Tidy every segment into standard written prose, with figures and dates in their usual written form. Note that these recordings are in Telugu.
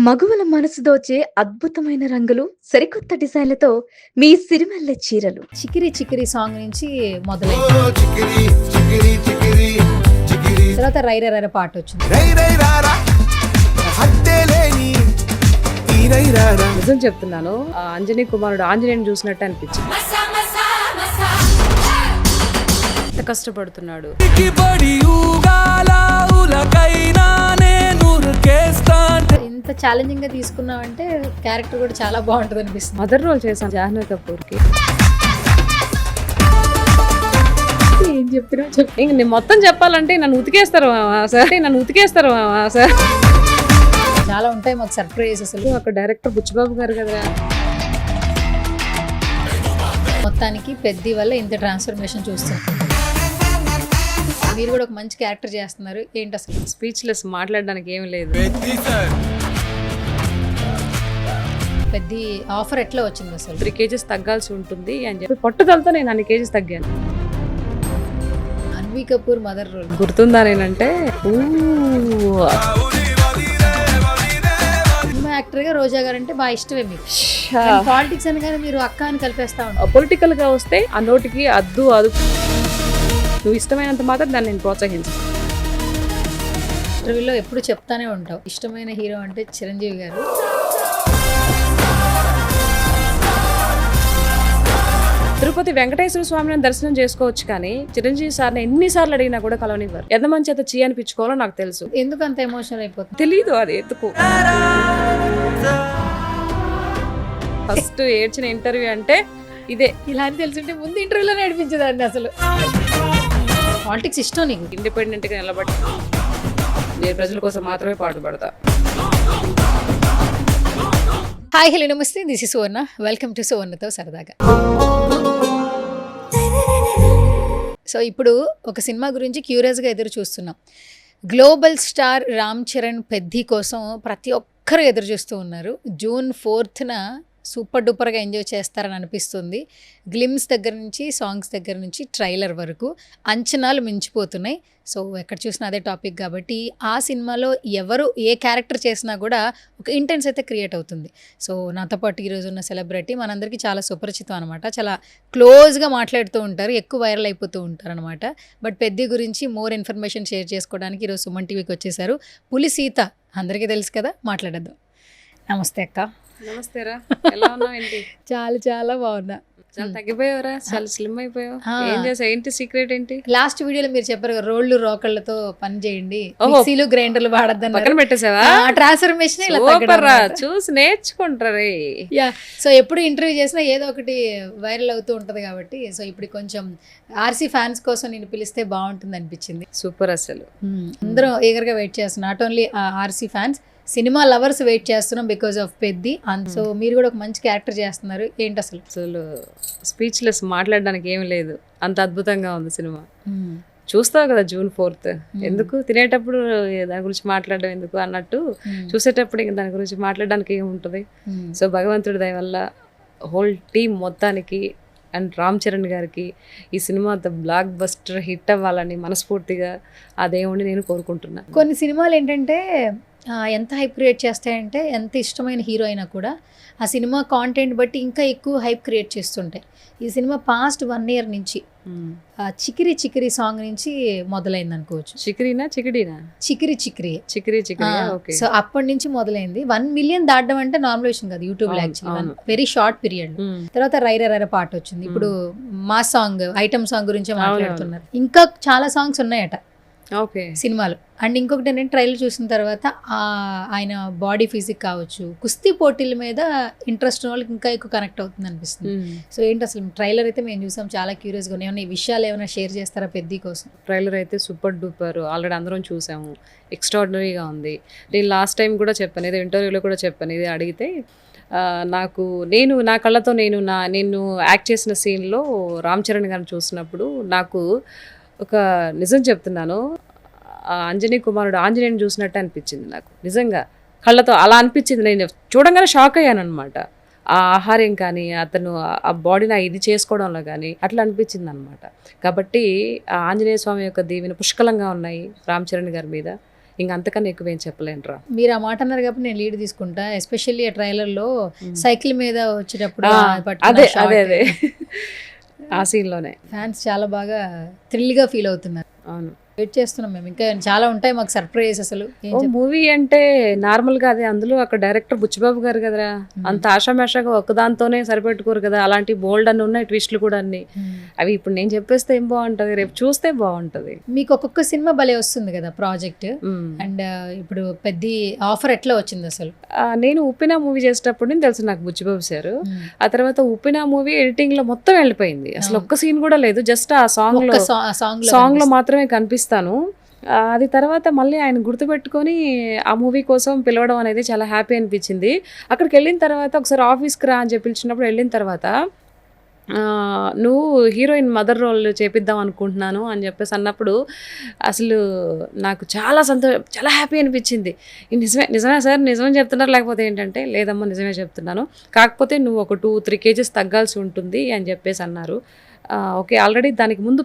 మగువల మనసు దోచే అద్భుతమైన రంగులు, సరికొత్త డిజైన్లతో మీ సిరిమల్లె చీరలు. 'చికిరి చికిరి' సాంగ్ నుంచి మొదలైంది. ఓ చికిరి చికిరి చికిరి చికిరి తర్వాత 'రైర రైర' పాట వచ్చింది. రై రై రారా హత్తేలేని ఈ రై రారా. నిజం చెప్తున్నాను, ఆ అంజనీ కుమారుడు ఆంజనేయుని చూసినట్టు అనిపించింది. ఎంత కష్టపడుతున్నాడు. కి బడి ఊగాల ఉలకైనా నేను ఉరికేస్తాను. ఇంత ఛాలెంజింగ్ గా తీసుకున్నామంటే క్యారెక్టర్ కూడా చాలా బాగుంటుంది అనిపిస్తుంది. మదర్ రోల్ చేశాను జాహ్నవి కపూర్ కి. ఏం చెప్పినా చెప్పు. ఇంక నేను మొత్తం చెప్పాలంటే నన్ను ఉతికేస్తారు సార్. చాలా ఉంటాయి మాకు సర్ప్రైజ్. అసలు అక్కడ డైరెక్టర్ బుచ్చిబాబు గారు కదా. మొత్తానికి పెద్ద వల్ల ఇంత ట్రాన్స్ఫర్మేషన్ చూస్తాం. మీరు కూడా ఒక మంచి క్యారెక్టర్ చేస్తున్నారు. ఏంటి అసలు? స్పీచ్లెస్, మాట్లాడడానికి ఏమీ లేదు. పెద్ద ఆఫర్ ఎట్లా వచ్చింది అసలు? 3 kgs తగ్గాల్సి ఉంటుంది అని చెప్పి పట్టుదలతో నేను అన్ని కేజీస్ తగ్గాను. అన్వి కపూర్ మదర్ రోల్ గుర్తుందా నేనంటే సినిమా యాక్టర్ గా రోజా గారు అంటే బాగా ఇష్టమే మీకు. పాలిటిక్స్ అనగానే మీరు అక్క అని కలిపేస్తా ఉంటారు. పొలిటికల్ గా వస్తే ఆ నోటికి అద్దు నువ్వు ఇష్టమైనంత మాత్రం దాన్ని నేను ప్రోత్సహించాను. ఇంటర్వ్యూలో ఎప్పుడు చెప్తానే ఉంటావు ఇష్టమైన హీరో అంటే చిరంజీవి గారు. తిరుపతి వెంకటేశ్వర స్వామిని దర్శనం చేసుకోవచ్చు, కానీ చిరంజీవి సార్ని ఎన్నిసార్లు అడిగినా కూడా కలవనివ్వరు. ఎంతమంది చేత చీ అనిపించుకోవాలో నాకు తెలుసు. ఎందుకు అంత ఎమోషనల్ అయిపోతుంది? తెలీదు అది ఎందుకు. ఫస్ట్ ఏడ్చిన ఇంటర్వ్యూ అంటే ఇదే. ఇలా అని తెలుసుంటే ముందు ఇంటర్వ్యూలో నడిపించేదాన్ని. అసలు పాలిటిక్స్ ఇష్టం నీకు? ఇండిపెండెంట్ గా నిలబడి నేను ప్రజల కోసం మాత్రమే పాటుపడతా. Hi hello namaste, this is Suvarna. Welcome to సువర్ణతో సరదాగా. సో ఇప్పుడు ఒక సినిమా గురించి క్యూరియస్గా ఎదురు చూస్తున్నాం. గ్లోబల్ స్టార్ రామ్ చరణ్ పెద్ది కోసం ప్రతి ఒక్కరు ఎదురు చూస్తూ ఉన్నారు. June 4th సూపర్ డూపర్గా ఎంజాయ్ చేస్తారని అనిపిస్తుంది. గ్లిమ్స్ దగ్గర నుంచి, సాంగ్స్ దగ్గర నుంచి, ట్రైలర్ వరకు అంచనాలు మించిపోతున్నాయి. సో ఎక్కడ చూసినా అదే టాపిక్ కాబట్టి ఆ సినిమాలో ఎవరు ఏ క్యారెక్టర్ చేసినా కూడా ఒక ఇంటెన్స్ అయితే క్రియేట్ అవుతుంది. సో నాతో పాటు ఈరోజు ఉన్న సెలబ్రిటీ మనందరికీ చాలా సుపరిచితం అనమాట. చాలా క్లోజ్గా మాట్లాడుతూ ఉంటారు, ఎక్కువ వైరల్ అయిపోతూ ఉంటారు అనమాట. బట్ పెద్ది గురించి మోర్ ఇన్ఫర్మేషన్ షేర్ చేసుకోవడానికి ఈరోజు సుమన్ టీవీకి వచ్చేసారు. పులి సీత అందరికీ తెలుసు కదా, మాట్లాడద్దాం. నమస్తే అక్క. నమస్తేరా, ఎలా ఉన్నావు? ఏంటి చాలా చాలా బాగున్నా. చాలా తగ్గిపోయావరా, చాలా స్లిమ్ అయిపోయావు. ఏం చేసావు? ఏంటి సీక్రెట్ ఏంటి? లాస్ట్ వీడియోలో మీరు చెప్పారు కదా, రోళ్లు రోకళ్ళతో పని చేయండి, మిక్సీలు గ్రైండర్లు వాడద్దని. పక్కన పెట్టేసావా? ట్రాన్స్ఫర్మేషన్ చూసి నేర్చుకుంటారే. యా, సో ఎప్పుడు ఇంటర్వ్యూ చేసినా ఏదో ఒకటి వైరల్ అవుతూ ఉంటది కాబట్టి, సో ఇప్పుడు కొంచెం ఆర్సీ ఫ్యాన్స్ కోసం నేను పిలిస్తే బాగుంటుంది అనిపించింది. సూపర్. అసలు అందరం ఈగర్గా వెయిట్ చేస్తున్నాం. Not only RC fans, cinema lovers wait చేస్తున్నాం బికాస్ ఆఫ్ పెద్ది. సో మీరు కూడా ఒక మంచి క్యారెక్టర్ చేస్తున్నారు. ఏంటి అసలు? అసలు స్పీచ్లెస్, మాట్లాడడానికి ఏమి లేదు. అంత అద్భుతంగా ఉంది సినిమా. చూస్తావు కదా June 4th. ఎందుకు తినేటప్పుడు దాని గురించి మాట్లాడడం ఎందుకు అన్నట్టు, చూసేటప్పుడు ఇంకా దాని గురించి మాట్లాడడానికి ఏముంటుంది. సో భగవంతుడి దయ వల్ల హోల్ టీమ్ మొత్తానికి అండ్ రామ్ చరణ్ గారికి ఈ సినిమా బ్లాక్ బస్టర్ హిట్ అవ్వాలని మనస్ఫూర్తిగా ఆ దేవుణ్ణి నేను కోరుకుంటున్నాను. కొన్ని సినిమాలు ఏంటంటే ఎంత హైప్ క్రియేట్ చేస్తాయంటే, ఎంత ఇష్టమైన హీరో అయినా కూడా ఆ సినిమా కాంటెంట్ బట్టి ఇంకా ఎక్కువ హైప్ క్రియేట్ చేస్తుంటాయి. ఈ సినిమా పాస్ట్ 1 year నుంచి చికిరి చికిరి సాంగ్ నుంచి మొదలైంది అనుకోవచ్చు. చికిరినా చికిడీనా? చికిరి చికిరి చికిరి చికిరి. ఓకే. సో అప్పటి నుంచి మొదలైంది. 1 million దాటడం అంటే నార్మల్ విషయం కాదు యూట్యూబ్ లో. Actually very short period. తర్వాత 'రైర రైర' పాట వచ్చింది. ఇప్పుడు మా సాంగ్, ఐటమ్ సాంగ్ గురించే మాట్లాడుతున్నారు. ఇంకా చాలా సాంగ్స్ ఉన్నాయట ఓకే సినిమాలో. అండ్ ఇంకొకటి ఏంటంటే, ట్రైలర్ చూసిన తర్వాత ఆయన బాడీ ఫిజిక్ కావచ్చు, కుస్తీ పోటీల మీద ఇంట్రెస్ట్ ఉన్న వాళ్ళకి ఇంకా ఎక్కువ కనెక్ట్ అవుతుంది అనిపిస్తుంది. సో ఏంటి అసలు ట్రైలర్ అయితే మేము చూసాం, చాలా క్యూరియస్గా ఉన్నాయి. ఏమైనా ఈ విషయాలు ఏమైనా షేర్ చేస్తారా పెద్ది కోసం? ట్రైలర్ అయితే సూపర్ డూపర్, ఆల్రెడీ అందరం చూసాము. ఎక్స్ట్రాడినరీగా ఉంది. నేను లాస్ట్ టైం కూడా చెప్పాను, ఏదో ఇంటర్వ్యూలో కూడా చెప్పాను, ఇది అడిగితే నాకు నా కళ్ళతో నేను యాక్ట్ చేసిన సీన్లో రామ్ చరణ్ గారిని చూసినప్పుడు నాకు ఒక నిజం చెప్తున్నాను, అంజనీ కుమారుడు ఆంజనేయుని చూసినట్టు అనిపించింది నాకు. నిజంగా కళ్ళతో అలా అనిపించింది. నేను చూడంగానే షాక్ అయ్యాను అనమాట. ఆ ఆహార్యం కానీ, అతను ఆ బాడీని ఇది చేసుకోవడంలో కానీ అట్లా అనిపించింది అనమాట. కాబట్టి ఆ ఆంజనేయ స్వామి యొక్క దీవెన పుష్కలంగా ఉన్నాయి రామ్ చరణ్ గారి మీద. ఇంక అంతకన్నా ఎక్కువ ఏం చెప్పలేనురా. మీరు ఆ మాట అన్నారు కాబట్టి నేను లీడ్ తీసుకుంటా. ఎస్పెషల్లీ ఆ ట్రైలర్లో సైకిల్ మీద వచ్చేటప్పుడు అదే అదే అదే ఆ సీన్లోనే ఫ్యాన్స్ చాలా బాగా థ్రిల్గా ఫీల్ అవుతున్నారు. అవును, వెయిట్ చేస్తున్నాం మేము, ఇంకా చాలా ఉంటాయి మాకు సర్ప్రైజ్. అసలు ఓ మూవీ అంటే నార్మల్గా అదే, అందులో అక్కడ డైరెక్టర్ బుచ్చిబాబు గారు కదరా, అంత ఆషామాషాగా ఒక్కదాంతోనే సరిపెట్టుకోరు కదా, అలాంటి బోల్డ్ అని ఉన్నాయి ట్విస్ట్లు కూడా అన్ని. అవి ఇప్పుడు నేను చెప్పేస్తే ఏం బాగుంటుంది, రేపు చూస్తే బాగుంటుంది. మీకు ఒక్కొక్క సినిమా భలే వస్తుంది కదా ప్రాజెక్ట్. అండ్ ఇప్పుడు పెద్ద ఆఫర్ ఎట్లా వచ్చింది అసలు? నేను ఉప్పిన మూవీ చేసేటప్పుడు నుంచి తెలుసు నాకు బుచ్చిబాబు సార్. ఆ తర్వాత ఉప్పిన మూవీ ఎడిటింగ్ లో మొత్తం వెళ్ళిపోయింది, అసలు ఒక్క సీన్ కూడా లేదు, జస్ట్ ఆ సాంగ్ లో మాత్రమే కనిపిస్తాను. అది తర్వాత మళ్ళీ ఆయన గుర్తుపెట్టుకొని ఆ మూవీ కోసం పిలవడం అనేది చాలా హ్యాపీ అనిపించింది. అక్కడికి వెళ్ళిన తర్వాత ఒకసారి ఆఫీస్కి రా అని చెప్పి పిలిచినప్పుడు వెళ్ళిన తర్వాత నువ్వు హీరోయిన్ మదర్ రోల్ చేపిద్దాం అనుకుంటున్నాను అని చెప్పేసి అన్నప్పుడు అసలు నాకు చాలా హ్యాపీ అనిపించింది. నిజమే సార్, నిజమే చెప్తున్నారు, లేకపోతే ఏంటంటే లేదమ్మా నిజమే చెప్తున్నాను, కాకపోతే నువ్వు ఒక 2-3 kgs తగ్గాల్సి ఉంటుంది అని చెప్పేసి అన్నారు. ఓకే, ఆల్రెడీ దానికి ముందు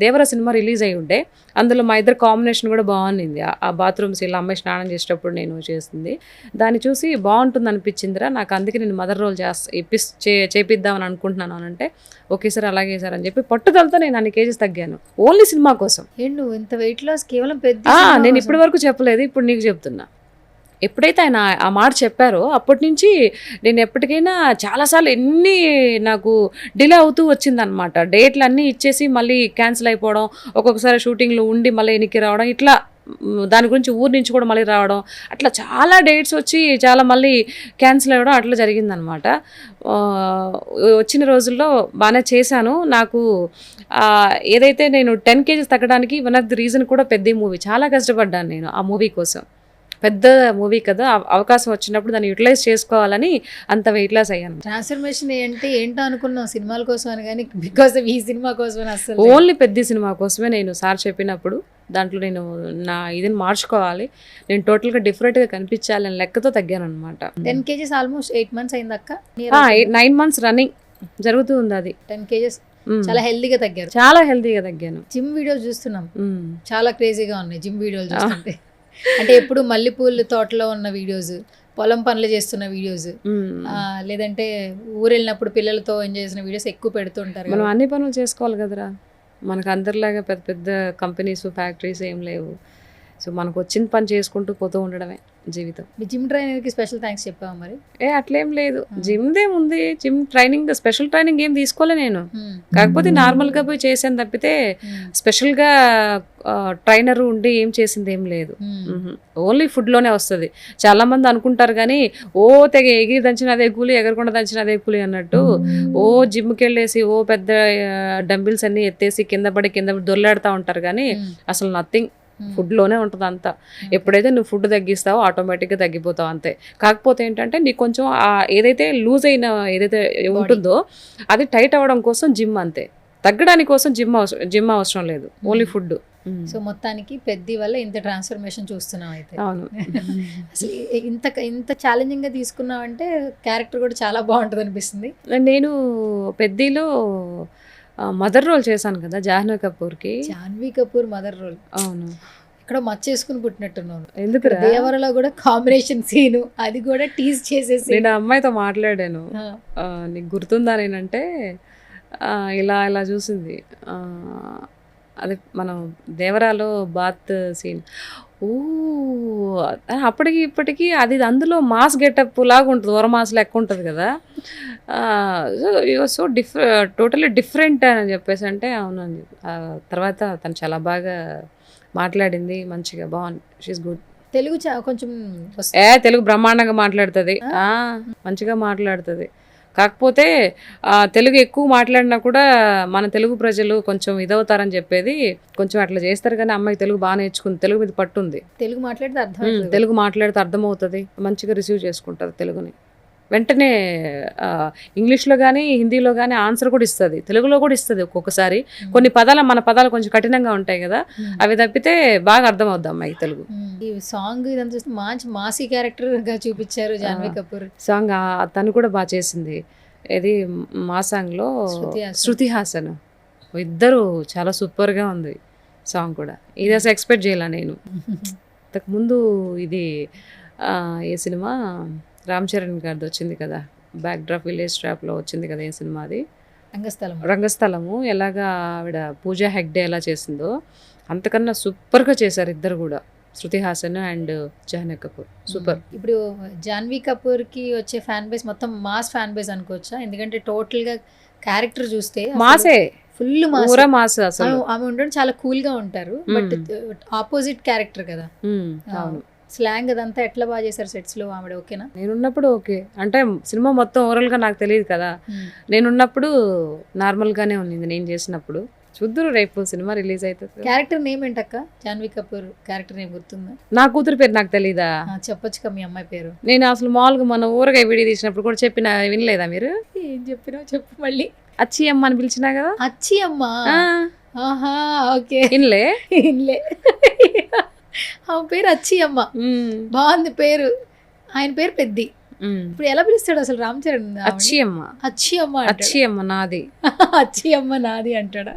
దేవర సినిమా రిలీజ్ అయ్యి ఉండే, అందులో మా ఇద్దరు కాంబినేషన్ కూడా బాగుంది. ఆ బాత్రూమ్స్ ఇలా అమ్మాయి స్నానం చేసేటప్పుడు నేను చేసింది, దాన్ని చూసి బాగుంటుంది అనిపించిందిరా నాకు, అందుకే నేను మదర్ రోల్ చేపిద్దామని అనుకుంటున్నాను అని అంటే, ఓకే సార్ అలాగే సార్ అని చెప్పి పట్టుదలతో నేను అన్ని కేజీస్ తగ్గాను ఓన్లీ సినిమా కోసం. నువ్వు ఇంత వెయిట్ లాస్ కేవలం పెద్ద నేను ఇప్పటి వరకు చెప్పలేదు, ఇప్పుడు నీకు చెప్తున్నా. ఎప్పుడైతే ఆయన ఆ మాట చెప్పారో అప్పటి నుంచి నేను ఎప్పటికైనా చాలాసార్లు నాకు డిలే అవుతూ వచ్చిందనమాట. డేట్లు అన్నీ ఇచ్చేసి మళ్ళీ క్యాన్సిల్ అయిపోవడం, ఒక్కొక్కసారి షూటింగ్లో ఉండి మళ్ళీ వెనక్కి రావడం, ఇట్లా దాని గురించి ఊరి నుంచి కూడా మళ్ళీ రావడం, అట్లా చాలా డేట్స్ వచ్చి చాలా మళ్ళీ క్యాన్సిల్ అవ్వడం అట్లా జరిగిందనమాట. వచ్చిన రోజుల్లో బాగానే చేశాను. నాకు ఏదైతే నేను 10 kgs తగ్గడానికి వన్ ఆఫ్ ది రీజన్ కూడా పెద్ద మూవీ, చాలా కష్టపడ్డాను నేను ఆ మూవీ కోసం. పెద్ద మూవీ కదా, అవకాశం వచ్చినప్పుడు దాన్ని యూటిలైజ్ చేసుకోవాలని అంత వెయిట్ లాస్ అయ్యాను. ట్రాన్స్ఫర్మేషన్ అంటే ఏంటో అనుకున్నాం సినిమాల కోసం అని, కానీ బికాస్ ఈ సినిమా కోసం అసలు ఓన్లీ పెద్ద సినిమా కోసమే నేను సార్ చెప్పినప్పుడు దాంట్లో నేను నా ఇదిని మార్చుకోవాలి, నేను టోటల్గా డిఫరెంట్గా కనిపించాలి అని లెక్కతో తగ్గాను అనమాట. 10 kgs ఆల్మోస్ట్ 8 months అయింది అక్క. 9 months రన్నింగ్ జరుగుతూ ఉంది అది. 10 kgs చాలా హెల్దీగా తగ్గారు. చాలా హెల్దీగా తగ్గాను. జిమ్ వీడియోస్ చూస్తున్నాం, చాలా క్రేజీగా ఉన్నాయి జిమ్ వీడియోలు చూస్తుంటే. అంటే ఎప్పుడు మల్లెపూల తోటలో ఉన్న వీడియోస్, పొలం పనులు చేస్తున్న వీడియోస్, లేదంటే ఊరు వెళ్ళినప్పుడు పిల్లలతో ఎంజాయ్ చేసిన వీడియోస్ ఎక్కువ పెడుతుంటారు. మనం అన్ని పనులు చేసుకోవాలి కదరా, మనకు అందరిలాగా పెద్ద పెద్ద కంపెనీస్ ఫ్యాక్టరీస్ ఏం లేవు. సో మనకు వచ్చిన పని చేసుకుంటూ పోతూ ఉండడమే జీవితం. మీ జిమ్ ట్రైనర్కి స్పెషల్ థ్యాంక్స్ చెప్పావా మరి? అట్లేం లేదు, జిమ్దే ఉంది. జిమ్ ట్రైనింగ్ స్పెషల్ ట్రైనింగ్ ఏం తీసుకోలే నేను, కాకపోతే నార్మల్గా పోయి చేసాను తప్పితే స్పెషల్గా ట్రైనర్ ఉండి ఏం చేసింది ఏం లేదు. ఓన్లీ ఫుడ్లోనే వస్తుంది. చాలామంది అనుకుంటారు కానీ తెగ ఎగిరి దంచిన అదే కూలి, ఎగరకుండా దంచిన అదే కూలి అన్నట్టు జిమ్కి వెళ్ళేసి పెద్ద డంబిల్స్ అన్నీ ఎత్తేసి కింద పడి దొర్లాడుతూ ఉంటారు కానీ అసలు నథింగ్, ఫుడ్లోనే ఉంటుంది అంతా. ఎప్పుడైతే నువ్వు ఫుడ్ తగ్గిస్తావో ఆటోమేటిక్గా తగ్గిపోతావు అంతే. కాకపోతే ఏంటంటే నీకు కొంచెం ఏదైతే లూజ్ అయిన ఏదైతే ఉంటుందో అది టైట్ అవ్వడం కోసం జిమ్ అంతే, తగ్గడానికి కోసం జిమ్ అవసరం లేదు, ఓన్లీ ఫుడ్. సో మొత్తానికి పెద్ద వల్ల ఇంత ట్రాన్స్ఫర్మేషన్ చూస్తున్నాం అయితే. అవును, అసలు ఇంత ఛాలెంజింగ్గా తీసుకున్నావంటే క్యారెక్టర్ కూడా చాలా బాగుంటుంది అనిపిస్తుంది. నేను పెద్దలో మదర్ రోల్ చేశాను కదా జాహ్నవి కపూర్ మదర్ రోల్. అవును, ఇక్కడ మచ్చేసుకుని పుట్టినట్టున్నాను. ఎందుకు దేవరలో కూడా కాంబినేషన్ సీను అది కూడా టీజ్ చేసేసి నేను అమ్మాయితో మాట్లాడాను, నీకు గుర్తుందా నేనంటే ఇలా చూసింది, అదే మనం దేవరాలో బాత్ సీన్, అప్పటికి ఇప్పటికీ అది అందులో మాస్ గెటప్ లాగా ఉంటుంది, వరమాస్ లెక్క ఉంటుంది కదా. సో టోటలీ డిఫరెంట్ అని చెప్పేసి అంటే అవును అని చెప్పి తర్వాత తను చాలా బాగా మాట్లాడింది, మంచిగా బాగుంది, షీఈస్ గుడ్. తెలుగు కొంచెం తెలుగు బ్రహ్మాండంగా మాట్లాడుతుంది, మంచిగా మాట్లాడుతుంది. కాకపోతే తెలుగు ఎక్కువ మాట్లాడినా కూడా మన తెలుగు ప్రజలు కొంచెం ఇదవుతారని చెప్పేది కొంచెం అట్లా చేస్తారు. కానీ అమ్మాయి తెలుగు బాగా నేర్చుకుంది, తెలుగు మీద పట్టుంది, తెలుగు మాట్లాడితే అర్థమవుతుంది, మంచిగా రిసీవ్ చేసుకుంటుంది తెలుగుని. వెంటనే ఇంగ్లీష్లో కానీ హిందీలో కానీ ఆన్సర్ కూడా ఇస్తుంది, తెలుగులో కూడా ఇస్తుంది ఒక్కొక్కసారి. కొన్ని మన పదాలు కొంచెం కఠినంగా ఉంటాయి కదా, అవి తప్పితే బాగా అర్థమవుద్ది అమ్మాయి తెలుగు. ఈ సాంగ్ ఇదంతా చూస్తే మంచి మాసీ క్యారెక్టర్గా చూపించారు జాహ్నవి కపూర్. సాంగ్ తను కూడా బాగా చేసింది. ఇది మా సాంగ్లో శృతి హాసన్ ఇద్దరు చాలా సూపర్గా ఉంది సాంగ్ కూడా. ఇది అసలు ఎక్స్పెక్ట్ చేయాల నేను. అంతకుముందు ఇది ఏ సినిమా రామ్ చరణ్ గారిది వచ్చింది కదా, బ్యాక్ డ్రాప్ విలేజ్ డ్రాప్లో వచ్చింది కదా ఏ సినిమా అది, రంగస్థలము. ఎలాగా ఆవిడ పూజా హెగ్డే ఎలా చేసిందో అంతకన్నా సూపర్గా చేశారు ఇద్దరు కూడా, శృతి హాసన్ అండ్ జాహ్నవి కపూర్. సూపర్. ఇప్పుడు జాన్వీ కపూర్కి వచ్చే ఫ్యాన్ బేస్ మొత్తం మాస్ ఫ్యాన్ బేస్ అనుకోవచ్చా? ఎందుకంటే టోటల్గా క్యారెక్టర్ చూస్తే మాసే, ఫుల్ మాస్. ఊర మాస్ అసలు. ఆమె ఉండడం చాలా కూల్ గా ఉంటారు, బట్ ఆపోజిట్ క్యారెక్టర్ కదా. అవును. స్లాంగ్ అదంతా ఎట్లా బాగా చేశారు సెట్స్ లో? ఆవిడ ఓకేనా? నేనున్నప్పుడు ఓకే, అంటే సినిమా మొత్తం ఓవరాల్ గా నాకు తెలియదు కదా, నేనున్నప్పుడు నార్మల్ గానే ఉన్నింది నేను చేసినప్పుడు. చూద్దురు రేపు సినిమా రిలీజ్ అవుతుంది. క్యారెక్టర్ నేమ్ ఏంటక్క? జాన్వీ కపూర్ క్యారెక్టర్ నేమ్ గుర్తుందా? నా కూతురు పేరు నాకు తెలీదా? చెప్పొచ్చుగా మీ అమ్మాయి పేరు. నేను అసలు మామూలుగా మన ఊరగా వీడియో తీసినప్పుడు కూడా చెప్పిన, వినలేదా మీరు? ఏం చెప్పినావు చెప్పు మళ్ళీ. అచ్చి అమ్మ అని పిలిచినా కదా. అచ్చి అమ్మ. ఆహా, ఓకే. ఇన్లే ఇన్లే. ఆమె పేరు అచ్చి అమ్మ. బాగుంది పేరు. ఆయన పేరు పెద్ది. ఇప్పుడు ఎలా పిలుస్తాడు అసలు రామ్ చరణ్? అచ్చి అమ్మ. అచ్చి అమ్మ. అచ్చి అమ్మ నాది. అచ్చి అమ్మ నాది అంటాడా?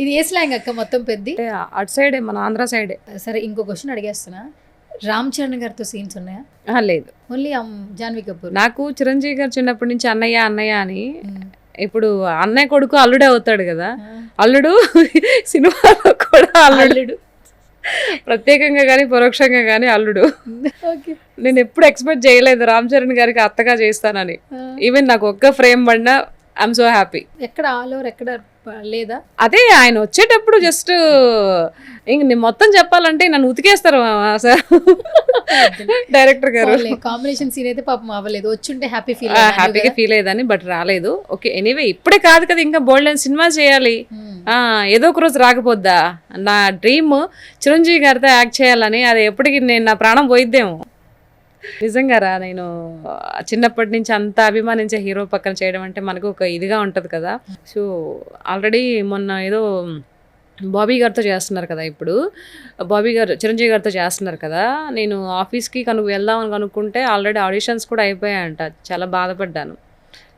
ఇది ఏ స్లాంగ్ అక్క మొత్తం పెద్ది? అటు సైడే, మన ఆంధ్ర సైడే. సరే, ఇంకో క్వశ్చన్ అడిగేస్తున్నా. రామ్ చరణ్ గారితో సీన్స్ ఉన్నాయా? లేదు, ఓన్లీ జాన్వీ కపూర్. నాకు చిరంజీవి గారు చిన్నప్పటి నుంచి అన్నయ్య అన్నయ్య అని, ఇప్పుడు అన్నయ్య కొడుకు అల్లుడే అవుతాడు కదా, అల్లుడు సినిమాలో కూడా అల్లుడు, ప్రత్యేకంగా కానీ పరోక్షంగా కానీ అల్లుడు. నేను ఎప్పుడు ఎక్స్పెక్ట్ చేయలేదు రామ్ చరణ్ గారికి అత్తగా చేస్తానని. ఈవెన్ నాకు ఒక్క ఫ్రేమ్ పడినా ఐఎమ్ సో హ్యాపీ. ఎక్కడ ఆల్ ఓవర్ ఎక్కడ లేదా? అదే ఆయన వచ్చేటప్పుడు జస్ట్ ఇంక నేను మొత్తం చెప్పాలంటే నన్ను ఉతికేస్తారు డైరెక్టర్ గారు. కాంబినేషన్ సీన్ అయితే పాపం అవ్వలేదు, వచ్చుంటే హ్యాపీగా ఫీల్ అయ్యేదాన్ని, బట్ రాలేదు. ఓకే, ఎనీవే ఇప్పుడే కాదు కదా, ఇంకా బోల్డ్ సినిమా చేయాలి, ఏదో ఒక రోజు రాకపోద్దా. నా డ్రీమ్ చిరంజీవి గారితో యాక్ట్ చేయాలని, అది ఎప్పటికి నేను నా ప్రాణం పోయిద్దేమో. నిజంగా రా, నేను చిన్నప్పటి నుంచి అంత అభిమానించే హీరో పక్కన చేయడం అంటే మనకు ఒక ఇదిగా ఉంటుంది కదా. సో ఆల్రెడీ మొన్న ఏదో బాబీ గారితో చేస్తున్నారు కదా, ఇప్పుడు బాబీ గారు చిరంజీవి గారితో చేస్తున్నారు కదా, నేను ఆఫీస్కి వెళ్దామని కనుక్కుంటే ఆల్రెడీ ఆడిషన్స్ కూడా అయిపోయాయంట. చాలా బాధపడ్డాను,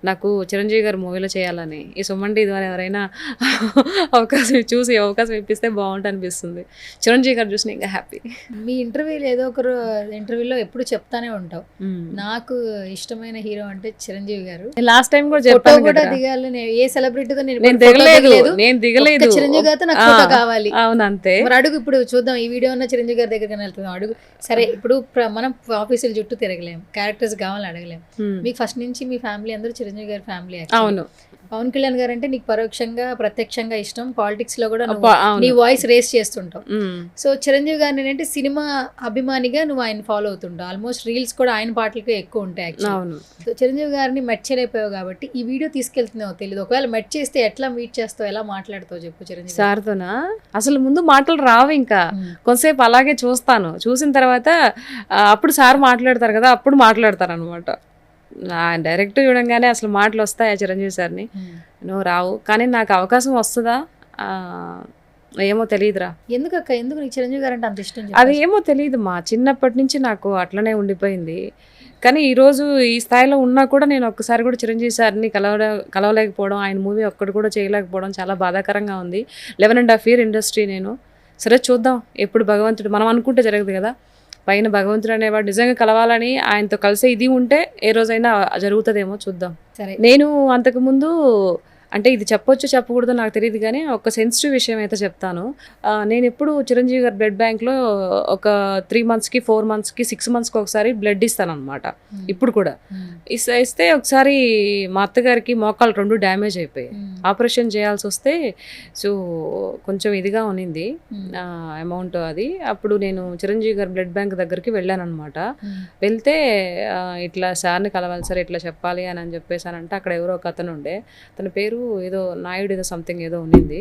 నాకు చిరంజీవి గారు మూవీలో చేయాలని. ఈ సుమండి ద్వారా ఎవరైనా అవకాశం ఇప్పిస్తే బాగుంటుంది అనిపిస్తుంది. చిరంజీవి గారు చూసిన ఇంకా హ్యాపీ. మీ ఇంటర్వ్యూలో ఏదో ఒకరు ఇంటర్వ్యూలో ఎప్పుడు చెప్తానే ఉంటావు, నాకు ఇష్టమైన హీరో అంటే చిరంజీవి గారు. లాస్ట్ టైం కూడా చెప్పాను కూడా దిగాలి, ఏ సెలబ్రిటీతో నేను దిగలేదు, చిరంజీవి గారితో నాకు ఫోటో కావాలి. అవును అంతే. మరి అడుగు, ఇప్పుడు చూద్దాం, ఈ వీడియో ఉన్న చిరంజీవి గారి దగ్గరికి వెళ్తున్నాం, అడుగు. సరే, ఇప్పుడు మనం ఆఫీసుల చుట్టూ తిరగలేము, క్యారెక్టర్స్ కావాలని అడగలేము. మీకు ఫస్ట్ నుంచి మీ ఫ్యామిలీ అందరూ చిరంజీవి గారి ఫ్యామిలీ. అవును. పవన్ కళ్యాణ్ గారు అంటే నీకు పరోక్షంగా ప్రత్యక్షంగా ఇష్టం, పాలిటిక్స్ లో కూడా నీ వాయిస్ రేస్ చేస్తుంటావు. సో చిరంజీవి గారిని ఏంటంటే సినిమా అభిమానిగా నువ్వు ఆయన ఫాలో అవుతుంటావు, ఆల్మోస్ట్ రీల్స్ కూడా ఆయన పాటలకే ఎక్కువ ఉంటాయి. సో చిరంజీవి గారిని మెట్ చేయలేకపోయావు కాబట్టి ఈ వీడియో తీసుకెళ్తున్నావు తెలియదు. ఒకవేళ మెట్ చేస్తే ఎట్లా మీట్ చేస్తావు, ఎలా మాట్లాడతావు చెప్పు చిరంజీవి సార్తోనా? అసలు ముందు మాటలు రావు, ఇంకా కొంతసేపు అలాగే చూస్తాను, చూసిన తర్వాత అప్పుడు సార్ మాట్లాడతారు కదా, అప్పుడు మాట్లాడతారు అనమాట. డైరెక్ట్ చూడంగానే అసలు మాటలు వస్తాయా చిరంజీవి సార్ని? నువ్వు రావు, కానీ నాకు అవకాశం వస్తుందా ఏమో తెలియదురా. ఎందుకు నీకు చిరంజీవి గారు అంటే అంత ఇష్టం? అది ఏమో తెలియదు, మా చిన్నప్పటి నుంచి నాకు అట్లనే ఉండిపోయింది. కానీ ఈరోజు ఈ స్థాయిలో ఉన్నా కూడా నేను ఒక్కసారి కూడా చిరంజీవి సార్ని కలవలేకపోవడం, ఆయన మూవీ ఒక్కటి కూడా చేయలేకపోవడం చాలా బాధాకరంగా ఉంది. 11.5 year ఇండస్ట్రీ నేను. సరే చూద్దాం, ఎప్పుడు భగవంతుడు, మనం అనుకుంటే జరగదు కదా, పైన భగవంతుడు అనేవాడు నిజంగా కలవాలని ఆయనతో కలిసే ఇది ఉంటే ఏ రోజైనా జరుగుతుందేమో, చూద్దాం. సరే, నేను అంతకుముందు అంటే ఇది చెప్పొచ్చు చెప్పకూడదు నాకు తెలియదు, కానీ ఒక సెన్సిటివ్ విషయం అయితే చెప్తాను. నేను ఎప్పుడు చిరంజీవి గారి బ్లడ్ బ్యాంక్లో ఒక 3 monthsకి 4 monthsకి 6 monthsకి ఒకసారి బ్లడ్ ఇస్తాను అనమాట. ఇప్పుడు కూడా ఇస్తే ఒకసారి మా అత్తగారికి మోకాలు 2 డ్యామేజ్ అయిపోయాయి, ఆపరేషన్ చేయాల్సి వస్తే సో కొంచెం ఇదిగా ఉన్నింది అమౌంట్ అది. అప్పుడు నేను చిరంజీవి గారి బ్లడ్ బ్యాంక్ దగ్గరికి వెళ్ళాను అనమాట. వెళ్తే ఇట్లా సార్ని కలవాలి సార్, ఇట్లా చెప్పాలి అని చెప్పేసానంటే అక్కడ ఎవరో ఒక అతను ఉండే, తన పేరు ఏదో నాయుడు ఏదో సంథింగ్ ఏదో ఉన్నింది.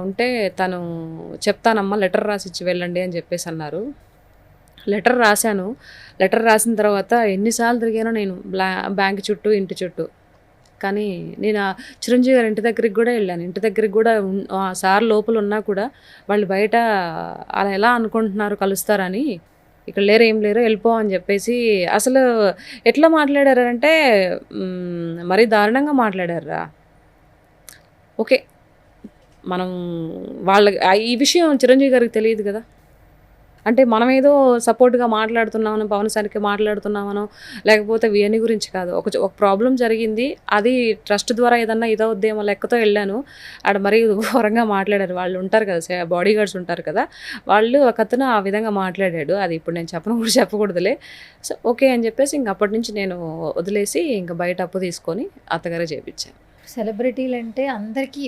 ఉంటే తను చెప్తానమ్మా లెటర్ రాసి ఇచ్చి వెళ్ళండి అని చెప్పేసి అన్నారు. లెటర్ రాశాను. లెటర్ రాసిన తర్వాత ఎన్నిసార్లు తిరిగానో నేను బ్యాంక్ చుట్టూ ఇంటి చుట్టూ. కానీ నేను చిరంజీవి గారి ఇంటి దగ్గరికి కూడా వెళ్ళాను. ఇంటి దగ్గరికి కూడా సార్ లోపల ఉన్నా కూడా వాళ్ళు బయట అలా ఎలా అనుకుంటున్నారు కలుస్తారని, ఇక్కడ లేరు ఏం లేరు వెళ్ళిపో అని చెప్పేసి అసలు ఎట్లా మాట్లాడారంటే మరీ దారుణంగా మాట్లాడారా. ఓకే, మనం ఈ విషయం చిరంజీవి గారికి తెలియదు కదా. అంటే మనం ఏదో సపోర్ట్గా మాట్లాడుతున్నామనో, పవన్ సార్కి మాట్లాడుతున్నామనో, లేకపోతే వియని గురించి కాదు. ఒక ప్రాబ్లం జరిగింది, అది ట్రస్ట్ ద్వారా ఏదన్నా ఇదవుద్దేమో లెక్కతో వెళ్ళాను. ఆడ మరీ ఘోరంగా మాట్లాడారు. వాళ్ళు ఉంటారు కదా, బాడీ గార్డ్స్ ఉంటారు కదా, వాళ్ళు ఒకతను ఆ విధంగా మాట్లాడాడు. అది ఇప్పుడు నేను చెప్పకూడదులే. సో ఓకే అని చెప్పేసి ఇంక అప్పటి నుంచి నేను వదిలేసి ఇంకా బయట అప్పు తీసుకొని అత్తగారే చేయించాను. సెలబ్రిటీలు అంటే అందరికీ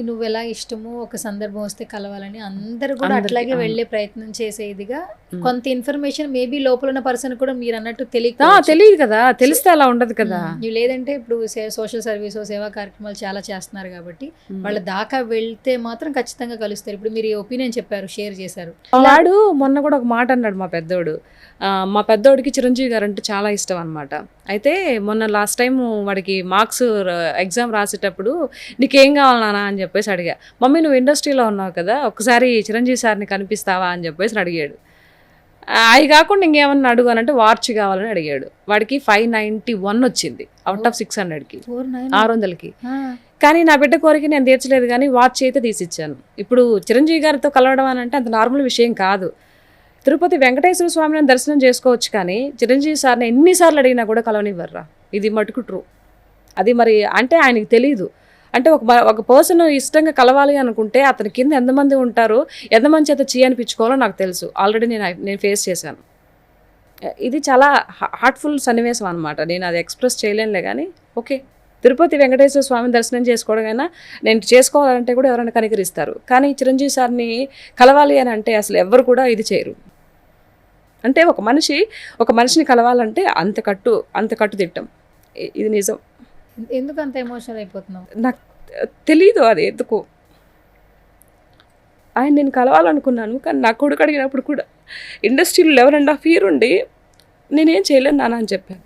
నువ్వు ఎలా ఇష్టమో ఒక సందర్భం వస్తే కలవాలని అందరూ కూడా అట్లాగే వెళ్ళే ప్రయత్నం చేసేదిగా. కొంత ఇన్ఫర్మేషన్ మేబీ లోపల ఉన్న పర్సన్ కూడా మీరు అన్నట్టు తెలియదు కదా, తెలిస్తే అలా ఉండదు కదా. లేదంటే ఇప్పుడు సోషల్ సర్వీస్ సేవా కార్యక్రమాలు చాలా చేస్తున్నారు కాబట్టి వాళ్ళ దాకా వెళ్తే మాత్రం ఖచ్చితంగా కలుస్తారు. ఇప్పుడు మీరు ఒపీనియన్ చెప్పారు, షేర్ చేశారు. వాడు మొన్న కూడా ఒక మాట అన్నాడు మా పెద్దోడికి చిరంజీవి గారు అంటే చాలా ఇష్టం అనమాట. అయితే మొన్న లాస్ట్ టైం వాడికి మార్క్స్ ఎగ్జామ్ రాసేటప్పుడు నీకేం కావాలి నాన్న అని చెప్పేసి అడిగా. మమ్మీ నువ్వు ఇండస్ట్రీలో ఉన్నావు కదా, ఒకసారి చిరంజీవి సార్ని కనిపిస్తావా అని చెప్పేసి అడిగాడు. అవి కాకుండా ఇంకేమన్నా అడుగు అని అంటే వాచ్ కావాలని అడిగాడు. వాడికి 591 వచ్చింది అవుట్ ఆఫ్ 600కి, 600కి. కానీ నా బిడ్డ కోరిక నేను తీర్చలేదు, కానీ వాచ్ అయితే తీసిచ్చాను. ఇప్పుడు చిరంజీవి గారితో కలవడం అని అంటే అంత నార్మల్ విషయం కాదు. తిరుపతి వెంకటేశ్వర స్వామిని దర్శనం చేసుకోవచ్చు, కానీ చిరంజీవి సార్ని ఎన్నిసార్లు అడిగినా కూడా కలవనివ్వర్రా. ఇది మటుకు ట్రూ. అది మరి అంటే ఆయనకి తెలీదు. అంటే ఒక పర్సన్ ఇష్టంగా కలవాలి అనుకుంటే అతని కింద ఎంతమంది ఉంటారో, ఎంతమంది చేత అనిపించుకోవాలో నాకు తెలుసు. ఆల్రెడీ నేను ఫేస్ చేశాను. ఇది చాలా హార్ట్ఫుల్ సన్నివేశం అనమాట. నేను అది ఎక్స్ప్రెస్ చేయలేనులే, కానీ ఓకే. తిరుపతి వెంకటేశ్వర స్వామిని దర్శనం చేసుకోవడమైనా నేను చేసుకోవాలంటే కూడా ఎవరైనా కనికరిస్తారు, కానీ చిరంజీవి సార్ని కలవాలి అని అంటే అసలు ఎవరు కూడా ఇది చేయరు. అంటే ఒక మనిషిని కలవాలంటే అంత కట్టు తిట్టం. ఇది నిజం. ఎందుకు అంత ఎమోషనల్ అయిపోతున్నావు? నాకు తెలీదు అది ఎందుకు. ఆయన నేను కలవాలనుకున్నాను, కానీ నా కొడుకు అడిగినప్పుడు కూడా ఇండస్ట్రీలో 11.5 years ఉండి నేనేం చేయలేను నాన్న అని చెప్పాను.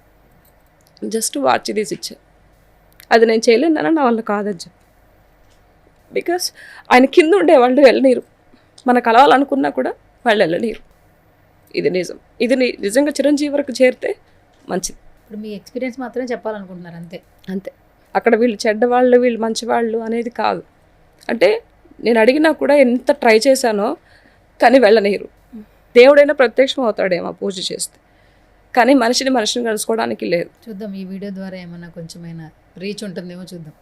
జస్ట్ వాచ్ తీసి ఇచ్చాను. అది నేను చేయలేను నాన్న, నా వల్ల కాదని చెప్పి. బికాస్ ఆయన కింద ఉండే వాళ్ళు వెళ్ళనీరు, మన కలవాలనుకున్నా కూడా వాళ్ళు వెళ్ళనీరు. ఇది నిజం. ఇది నిజంగా చిరంజీవి వరకు చేరితే మంచిది. ఇప్పుడు మీ ఎక్స్పీరియన్స్ మాత్రమే చెప్పాలనుకుంటున్నారు, అంతే. అక్కడ వీళ్ళు చెడ్డవాళ్ళు, వీళ్ళు మంచివాళ్ళు అనేది కాదు. అంటే నేను అడిగినా కూడా ఎంత ట్రై చేశానో, కానీ వెళ్ళనీరు. దేవుడైనా ప్రత్యక్షం అవుతాడేమో పూజ చేస్తే, కానీ మనిషిని కలుసుకోవడానికి లేదు. చూద్దాం ఈ వీడియో ద్వారా ఏమన్నా కొంచెమైనా రీచ్ ఉంటుందేమో చూద్దాం.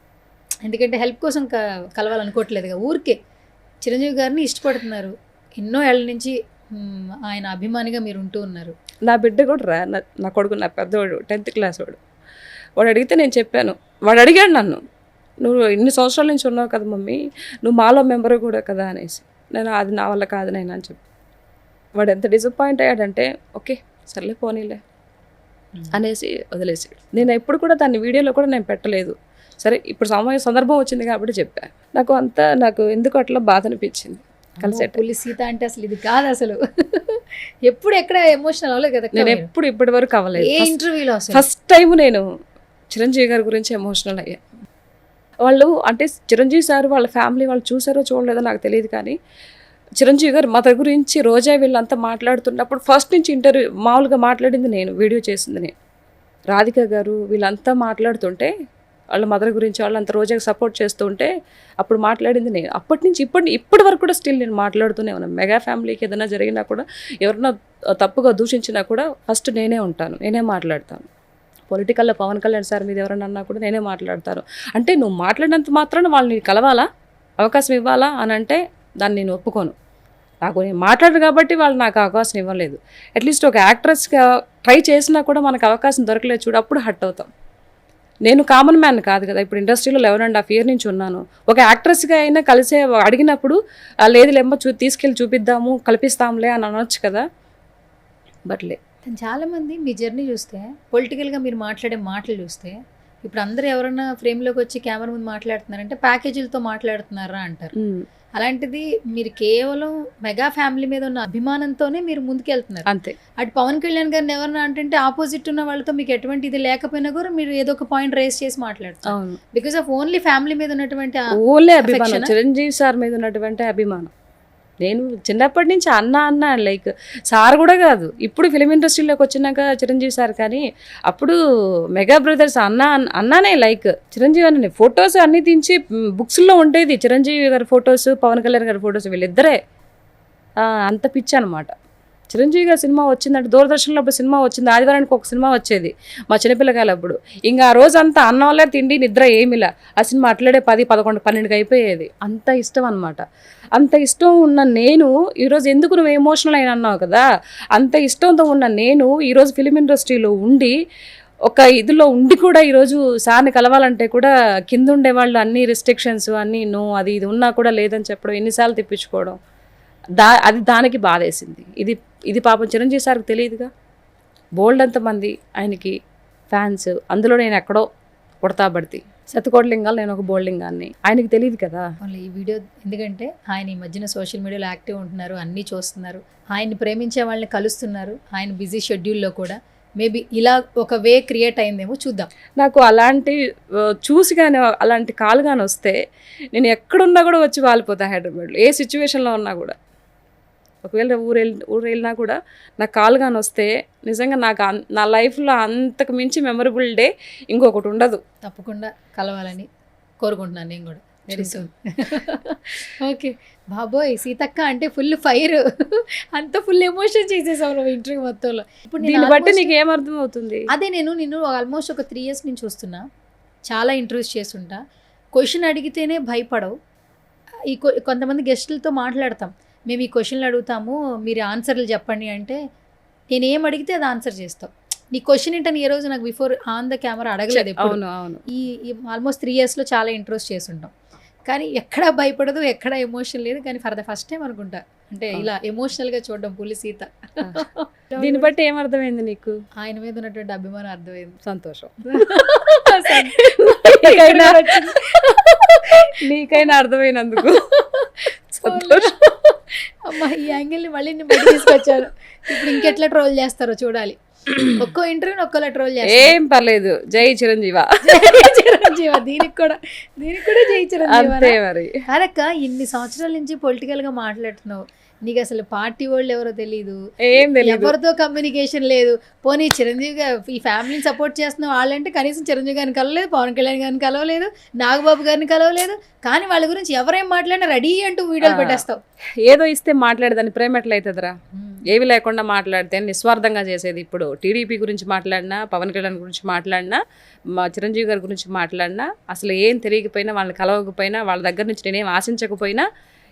ఎందుకంటే హెల్ప్ కోసం కలవాలనుకోవట్లేదుగా, ఊరికే చిరంజీవి గారిని ఇష్టపడుతున్నారు. ఎన్నో ఏళ్ళ నుంచి ఆయన అభిమానిగా మీరు ఉంటూ ఉన్నారు. నా బిడ్డ కూడా నా కొడుకు, నా పెద్దవాడు 10th class వాడు అడిగితే నేను చెప్పాను. వాడు అడిగాడు నన్ను, నువ్వు ఇన్ని సంవత్సరాల నుంచి ఉన్నావు కదా మమ్మీ, నువ్వు మాలో మెంబర్ కూడా కదా అనేసి. నేను అది నా వల్ల కాదు నేను అని చెప్పి. వాడు ఎంత డిసప్పాయింట్ అయ్యాడంటే ఓకే సర్లే పోనీలే అనేసి వదిలేసాడు. నేను ఎప్పుడు కూడా దాన్ని వీడియోలో కూడా నేను పెట్టలేదు. సరే ఇప్పుడు సందర్భం వచ్చింది కాబట్టి చెప్పాను. నాకు ఎందుకు అట్లా బాధ అనిపించింది. పులి సీత అంటే అసలు ఇది కాదు అసలు. ఎప్పుడు ఎక్కడ ఎమోషనల్ అవ్వలేదు కదా. నేను ఎప్పుడు ఇప్పటి వరకు అవ్వలేదు. ఏ ఇంటర్వ్యూలో ఫస్ట్ టైం నేను చిరంజీవి గారి గురించి ఎమోషనల్ అయ్యా. వాళ్ళు అంటే చిరంజీవి సార్ వాళ్ళ ఫ్యామిలీ వాళ్ళు చూసారో చూడలేదో నాకు తెలియదు, కానీ చిరంజీవి గారు మదర్ గురించి రోజా వీళ్ళంతా మాట్లాడుతున్నప్పుడు ఫస్ట్ నుంచి ఇంటర్వ్యూ మామూలుగా మాట్లాడింది నేను, వీడియో చేసింది నేను. రాధిక గారు వీళ్ళంతా మాట్లాడుతుంటే వాళ్ళ మదర్ గురించి వాళ్ళంతా రోజాకి సపోర్ట్ చేస్తుంటే అప్పుడు మాట్లాడింది నేను. అప్పటి నుంచి ఇప్పటి వరకు కూడా స్టిల్ నేను మాట్లాడుతూనే ఉన్నాను. మెగా ఫ్యామిలీకి ఏదైనా జరిగినా కూడా, ఎవరైనా తప్పుగా దూషించినా కూడా ఫస్ట్ నేనే ఉంటాను, నేనే మాట్లాడతాను. పొలిటికల్లో పవన్ కళ్యాణ్ సార్ మీద ఎవరైనా అన్నా కూడా నేనే మాట్లాడతాను. అంటే నువ్వు మాట్లాడినంత మాత్రాన వాళ్ళని కలవాలా, అవకాశం ఇవ్వాలా అని అంటే దాన్ని నేను ఒప్పుకోను. నేను మాట్లాడరు కాబట్టి వాళ్ళు నాకు అవకాశం ఇవ్వలేదు. అట్లీస్ట్ ఒక యాక్ట్రెస్గా ట్రై చేసినా కూడా మనకు అవకాశం దొరకలేదు చూడు, అప్పుడు హట్ అవుతాం. నేను కామన్ మ్యాన్ కాదు కదా, ఇప్పుడు ఇండస్ట్రీలో 11.5 years నుంచి ఉన్నాను. ఒక యాక్ట్రెస్గా అయినా కలిసే అడిగినప్పుడు లేదు లేమ్మో తీసుకెళ్ళి చూపిద్దాము, కల్పిస్తాంలే అని అనొచ్చు కదా, బట్ చాలామంది మీ జర్నీ చూస్తే, పొలిటికల్గా మీరు మాట్లాడే మాటలు చూస్తే, ఇప్పుడు అందరూ ఎవరైనా ఫ్రేమ్లోకి వచ్చి కెమెరా ముందు మాట్లాడుతున్నారంటే ప్యాకేజీలతో మాట్లాడుతున్నారా అంటారు. అలాంటిది మీరు కేవలం మెగా ఫ్యామిలీ మీద ఉన్న అభిమానంతోనే మీరు ముందుకెళ్తున్నారు, అంతే. అటు పవన్ కళ్యాణ్ గారిని ఎవరన్నా అంటే ఆపోజిట్ ఉన్న వాళ్ళతో మీకు ఎటువంటి ఇది లేకపోయినా కూడా మీరు ఏదో ఒక పాయింట్ రేస్ చేసి మాట్లాడతారు. బికాస్ ఆఫ్ ఓన్లీ ఫ్యామిలీ మీద ఉన్నటువంటి అభిమానం, చిరంజీవి సార్ మీద ఉన్నటువంటి అభిమానం. నేను చిన్నప్పటి నుంచి అన్న లైక్ సార్ కూడా కాదు, ఇప్పుడు ఫిలిం ఇండస్ట్రీలోకి వచ్చినాక చిరంజీవి సార్, కానీ అప్పుడు మెగా బ్రదర్స్ అన్నానే లైక్ చిరంజీవి అన్ననే ఫొటోస్ అన్నీ తీంచి బుక్స్లో ఉండేది, చిరంజీవి గారి ఫొటోస్, పవన్ కళ్యాణ్ గారి ఫొటోస్, వీళ్ళిద్దరే అంత పిచ్చి అనమాట. చిరంజీవి గారి సినిమా వచ్చిందంటే దూరదర్శన్లో అప్పుడు సినిమా వచ్చింది, ఆదివారానికి ఒక సినిమా వచ్చేది మా చిన్నపిల్లకాయలు అప్పుడు. ఇంకా ఆ రోజు అంతా అన్నం వల్ల తిండి నిద్ర ఏమిలా, ఆ సినిమా అట్లడే 10, 11, 12కి అయిపోయేది. అంత ఇష్టం అనమాట. అంత ఇష్టం ఉన్న నేను ఈరోజు, ఎందుకు నువ్వు ఎమోషనల్ అయిన అన్నావు కదా, అంత ఇష్టంతో ఉన్న నేను ఈరోజు ఫిలిం ఇండస్ట్రీలో ఉండి ఒక ఇదిలో ఉండి కూడా ఈరోజు సార్ని కలవాలంటే కూడా కింద ఉండేవాళ్ళు అన్ని రెస్ట్రిక్షన్స్ అన్నీ అది ఇది ఉన్నా కూడా లేదని చెప్పడం, ఎన్నిసార్లు తెప్పించుకోవడం, అది దానికి బాధేసింది. ఇది పాపం చిరంజీవి సార్కి తెలియదుగా, బోల్డ్ అంతమంది ఆయనకి ఫ్యాన్స్, అందులో నేను ఎక్కడో పుడతాబడితే శతకోట్లింగాలు, నేను ఒక బోల్డింగాన్ని, ఆయనకి తెలియదు కదా. ఈ వీడియో ఎందుకంటే ఆయన ఈ మధ్యన సోషల్ మీడియాలో యాక్టివ్ ఉంటున్నారు, అన్నీ చూస్తున్నారు, ఆయన్ని ప్రేమించే వాళ్ళని కలుస్తున్నారు, ఆయన బిజీ షెడ్యూల్లో కూడా మేబీ ఇలా ఒక వే క్రియేట్ అయిందేమో, చూద్దాం. నాకు అలాంటి చూసి కానీ అలాంటి కాల్ కానీ వస్తే నేను ఎక్కడున్నా కూడా వచ్చి వాలిపోతా హైదరాబాద్లో, ఏ సిచ్యువేషన్లో ఉన్నా కూడా. ఒకవేళ ఊరు వెళ్ళినా కూడా నాకు కాల్ కానీ వస్తే నిజంగా నాకు నా లైఫ్లో అంతకు మించి మెమరబుల్ డే ఇంకొకటి ఉండదు. తప్పకుండా కలవాలని కోరుకుంటున్నాను నేను కూడా వెరీ సూన్. ఓకే బాబోయ్, సీతక్క అంటే ఫుల్ ఫైర్, అంత ఫుల్ ఎమోషన్ చేసేసావు నువ్వు ఇంటర్వ్యూ మొత్తంలో. ఇప్పుడు దీన్ని బట్టి నీకు ఏమర్థం అవుతుంది? అదే నేను ఆల్మోస్ట్ ఒక 3 years నుంచి చూస్తున్నా, చాలా ఇంటర్వ్యూస్ చేస్తుంటా. క్వశ్చన్ అడిగితేనే భయపడవు. ఈ కొంతమంది గెస్టులతో మాట్లాడతాం, మేము ఈ క్వశ్చన్లు అడుగుతాము, మీరు ఆన్సర్లు చెప్పండి అంటే నేను ఏం అడిగితే అది ఆన్సర్ చేస్తావు. నీ క్వశ్చన్ ఏంటని ఏ రోజు నాకు బిఫోర్ ఆన్ ద కెమెరా అడగలేదు. అవును. ఈ ఆల్మోస్ట్ 3 yearsలో చాలా ఇంట్రెస్ట్ చేస్తుంటాం, కానీ ఎక్కడా భయపడదు, ఎక్కడా ఎమోషన్ లేదు. కానీ ఫర్ ద ఫస్ట్ టైం అనుకుంటా అంటే ఇలా ఎమోషనల్గా చూడడం పులి సీత. దీన్ని బట్టి ఏమర్థమైంది నీకు? ఆయన మీద ఉన్నటువంటి అభిమానం అర్థమైంది. సంతోషం. నీకైనా అర్థమైనందుకు సంతోషం. అమ్మా, ఈ యాంగిల్ని మళ్ళీ నేను బయట తీసుకొచ్చాను. ఇప్పుడు ఇంకెట్లా ట్రోల్ చేస్తారో చూడాలి. ఒక్కో ఇంటర్వ్యూని ఒక్కోలా ట్రోల్ చేస్తారు. ఏం పర్లేదు, జై చిరంజీవ. దీనికి కూడా జై చిరంజీవ. అంతే మరి. కాదక్క, ఇన్ని సంవత్సరాల నుంచి పొలిటికల్ గా మాట్లాడుతున్నావు, నీకు అసలు పార్టీ వాళ్ళు ఎవరో తెలీదు, ఏం తెలియదు, ఎవరితో కమ్యూనికేషన్ లేదు. పోనీ చిరంజీవి ఈ ఫ్యామిలీని సపోర్ట్ చేస్తున్న వాళ్ళంటే కనీసం చిరంజీవి గారిని కలవలేదు, పవన్ కళ్యాణ్ గారిని కలవలేదు, నాగబాబు గారిని కలవలేదు, కానీ వాళ్ళ గురించి ఎవరేం మాట్లాడినా రెడీ అంటూ వీడియోలు పెట్టేస్తావు. ఏదో ఇస్తే మాట్లాడేదాన్ని ప్రేమ ఎట్లయితుందిరా? ఏవి లేకుండా మాట్లాడితే నిస్వార్థంగా చేసేది. ఇప్పుడు టీడీపీ గురించి మాట్లాడినా, పవన్ కళ్యాణ్ గురించి మాట్లాడినా, మా చిరంజీవి గారి గురించి మాట్లాడినా, అసలు ఏం తెలియకపోయినా, వాళ్ళని కలవకపోయినా, వాళ్ళ దగ్గర నుంచి నేనేం ఆశించకపోయినా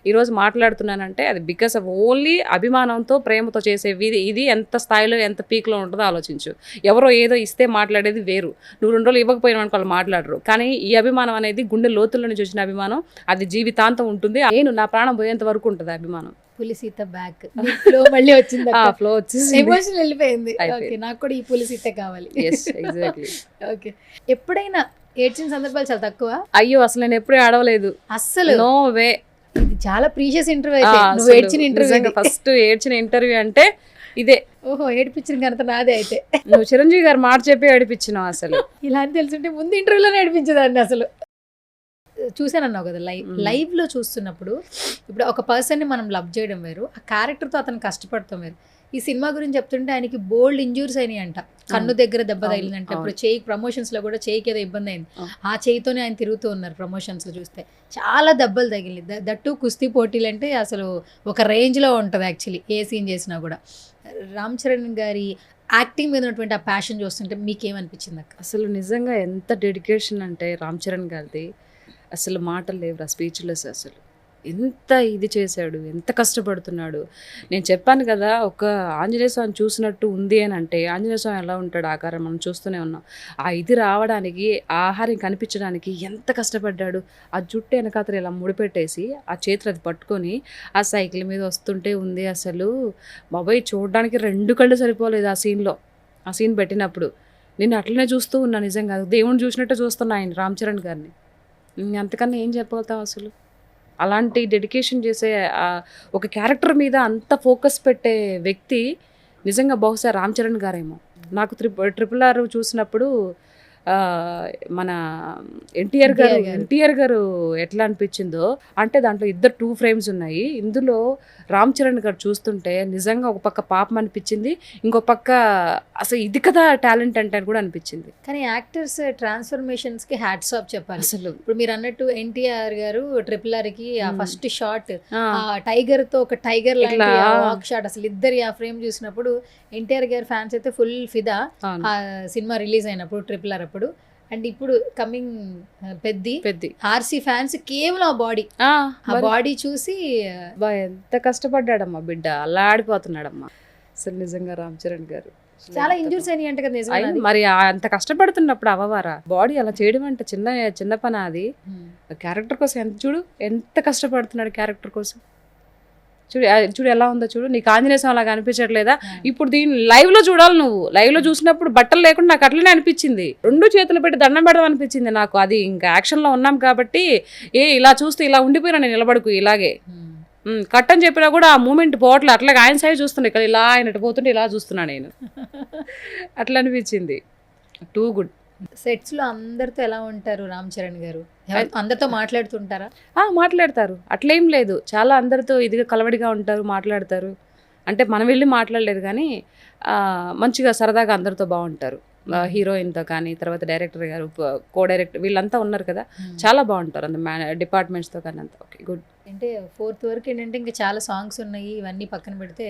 ఈరోజు మాట్లాడుతున్నానంటే అది బికాస్ ఆఫ్ ఓన్లీ అభిమానంతో, ప్రేమతో చేసేవి. ఇది ఎంత స్థాయిలో, ఎంత పీక్లో ఉంటుందో ఆలోచించు. ఎవరో ఏదో ఇస్తే మాట్లాడేది వేరు, నువ్వు 2 రోజులు ఇవ్వకపోయినా వాళ్ళు మాట్లాడరు. కానీ ఈ అభిమానం అనేది గుండె లోతుల్లో నుంచి వచ్చిన అభిమానం, అది జీవితాంతం ఉంటుంది. నేను నా ప్రాణం పోయేంత వరకు ఉంటుంది అభిమానం. పులిసీత బ్యాక్ ఫ్లో మళ్ళీ వచ్చింది, ఫ్లో వచ్చేసి ఎమోషన్ వెళ్ళిపోయింది. ఓకే, నాకు కూడా ఈ పులిసీత కావాలి. ఎగ్జాక్ట్లీ. ఓకే, ఎప్పుడైనా ఏడ్చిన సందర్భాలు చాలా తక్కువ? అయ్యో, అసలు నేను ఎప్పుడూ ఆడవలేదు, అస్సలు. No way. ఇది చాలా ప్రీషియస్ ఇంటర్వ్యూ అయితే, నువ్వు ఏడ్చిన ఇంటర్వ్యూ, ఫస్ట్ ఏడ్చిన ఇంటర్వ్యూ అంటే ఇదే. ఓహో, ఏడిపించిన ఘనత నాదే అయితే. నువ్వు చిరంజీవి గారు మాట చెప్పి ఏడిపించినావు. అసలు ఇలా అని తెలుసుంటే ముందు ఇంటర్వ్యూలోనే ఏడిపించేదాన్ని. అసలు చూసానన్నావు కదా, లైవ్లో చూస్తున్నప్పుడు ఇప్పుడు ఒక పర్సన్ని మనం లవ్ చేయడం వేరు, ఆ క్యారెక్టర్తో అతను కష్టపడతాం వేరు. ఈ సినిమా గురించి చెప్తుంటే ఆయనకి బోల్డ్ ఇంజూరీస్ అయినాయి అంట, కన్ను దగ్గర దెబ్బ తగిలిందంట. ఇప్పుడు చేయి ప్రమోషన్స్లో కూడా చేయికి ఏదో ఇబ్బంది అయింది, ఆ చేయితోనే ఆయన తిరుగుతూ ఉన్నారు ప్రమోషన్స్లో. చూస్తే చాలా దెబ్బలు తగిలి, దట్టు కుస్తీ పోటీలు అంటే అసలు ఒక రేంజ్లో ఉంటుంది యాక్చువల్లీ ఏ సీన్ చేసినా కూడా. రామ్ చరణ్ గారి యాక్టింగ్ మీద ఉన్నటువంటి ఆ ప్యాషన్ చూస్తుంటే మీకేమనిపించింది అక్క? అసలు నిజంగా ఎంత డెడికేషన్ అంటే రామ్ చరణ్ గారిది, అసలు మాటలు లేవురా, స్పీచ్లెస్. అసలు ఎంత ఇది చేశాడు, ఎంత కష్టపడుతున్నాడు. నేను చెప్పాను కదా, ఒక ఆంజనేయ స్వామి చూసినట్టు ఉంది అని అంటే, ఆంజనేయ స్వామి ఎలా ఉంటాడు ఆకారం మనం చూస్తూనే ఉన్నాం. ఆ ఇది రావడానికి, ఆహారం కనిపించడానికి ఎంత కష్టపడ్డాడు. ఆ జుట్టు వెనకాతలు ఇలా ముడిపెట్టేసి ఆ చేతులు అది పట్టుకొని ఆ సైకిల్ మీద వస్తుంటే ఉంది. అసలు బాబాయ్, చూడడానికి 2 కళ్ళు సరిపోలేదు ఆ సీన్లో. ఆ సీన్ పెట్టినప్పుడు నేను అట్లనే చూస్తూ ఉన్నా. నిజంగా దేవుణ్ణి చూసినట్టే చూస్తున్నా ఆయన రామ్ చరణ్ గారిని. అంతకన్నా ఏం చెప్పగలుగుతాం అసలు? అలాంటి డెడికేషన్ చేసే ఒక క్యారెక్టర్ మీద అంత ఫోకస్ పెట్టే వ్యక్తి నిజంగా బహుశా రామ్ చరణ్ గారేమో. నాకు RRR చూసినప్పుడు మన ఎన్టీఆర్ గారు ఎట్లా అనిపించిందో, అంటే దాంట్లో ఇద్దరు 2 frames ఉన్నాయి. ఇందులో రామ్ చరణ్ గారు చూస్తుంటే నిజంగా ఒక పక్క పాపం అనిపించింది, ఇంకో పక్క అసలు ఇది కదా టాలెంట్ అంటే కూడా అనిపించింది. కానీ యాక్టర్స్ ట్రాన్స్ఫర్మేషన్స్ కి హ్యాట్స్ ఆఫ్ చెప్పాలి. అసలు ఇప్పుడు మీరు అన్నట్టు ఎన్టీఆర్ గారు RRR కి ఆ ఫస్ట్ షాట్ టైగర్ తో ఒక టైగర్ లాంటి వాక్ షాట్, అసలు ఇద్దరు ఆ ఫ్రేమ్ చూసినప్పుడు ఎన్టీఆర్ గారి ఫ్యాన్స్ అయితే ఫుల్ ఫిదా ఆ సినిమా రిలీజ్ అయినప్పుడు RRR అప్పుడు. అండ్ ఇప్పుడు కమింగ్ పెద్ది ఆర్సీ ఫ్యాన్స్ కేవలం ఆ బాడీ చూసి ఎంత కష్టపడ్డాడమ్మా బిడ్డ, అలా ఆడిపోతున్నాడమ్మా అసలు నిజంగా రామ్ చరణ్ గారు. చాలా ఇంజూర్స్ అయినాయి అంటే కదా నిజంగా. మరి అంత కష్టపడుతున్నప్పుడు అవ్వవారా బాడీ అలా చేయడం అంటే చిన్న పని అది. క్యారెక్టర్ కోసం ఎంత కష్టపడుతున్నాడు క్యారెక్టర్ కోసం. చూడు ఎలా ఉందో చూడు, నీకు ఆంజనేయ స్వామి అలాగా అనిపించట్లేదా? ఇప్పుడు దీన్ని లైవ్ లో చూడాలి, నువ్వు లైవ్ లో చూసినప్పుడు బట్టలు లేకుండా నాకు అట్లనే అనిపించింది. 2 చేతులు పెట్టి దండం పెడదాం అనిపించింది నాకు. అది ఇంకా యాక్షన్ లో ఉన్నాం కాబట్టి ఇలా చూస్తే ఇలా ఉండిపోయినా నేను నిలబడుకు ఇలాగే కట్ అని చెప్పినా కూడా ఆ మూమెంట్ పోవట్లే, అట్లాగే ఆయన సైడ్ చూస్తున్నా, ఇక్కడ ఇలా ఆయన పోతుంటే ఇలా చూస్తున్నా నేను. అట్లా అనిపించింది. Too good. సెట్స్ లో అందరితో ఎలా ఉంటారు రామ్ చరణ్ గారు? అందరితో మాట్లాడుతుంటారా? మాట్లాడతారు, అట్లేం లేదు. చాలా అందరితో ఇదిగా కలవడిగా ఉంటారు, మాట్లాడతారు. అంటే మనం వెళ్ళి మాట్లాడలేదు కానీ మంచిగా సరదాగా అందరితో బాగుంటారు. హీరోయిన్తో కానీ, తర్వాత డైరెక్టర్ గారు, కో-డైరెక్టర్ వీళ్ళంతా ఉన్నారు కదా, చాలా బాగుంటారు. అంత డిపార్ట్మెంట్స్తో కానీ అంతా ఓకే గుడ్. అంటే 4th వరకు ఏంటంటే ఇంకా చాలా సాంగ్స్ ఉన్నాయి, ఇవన్నీ పక్కన పెడితే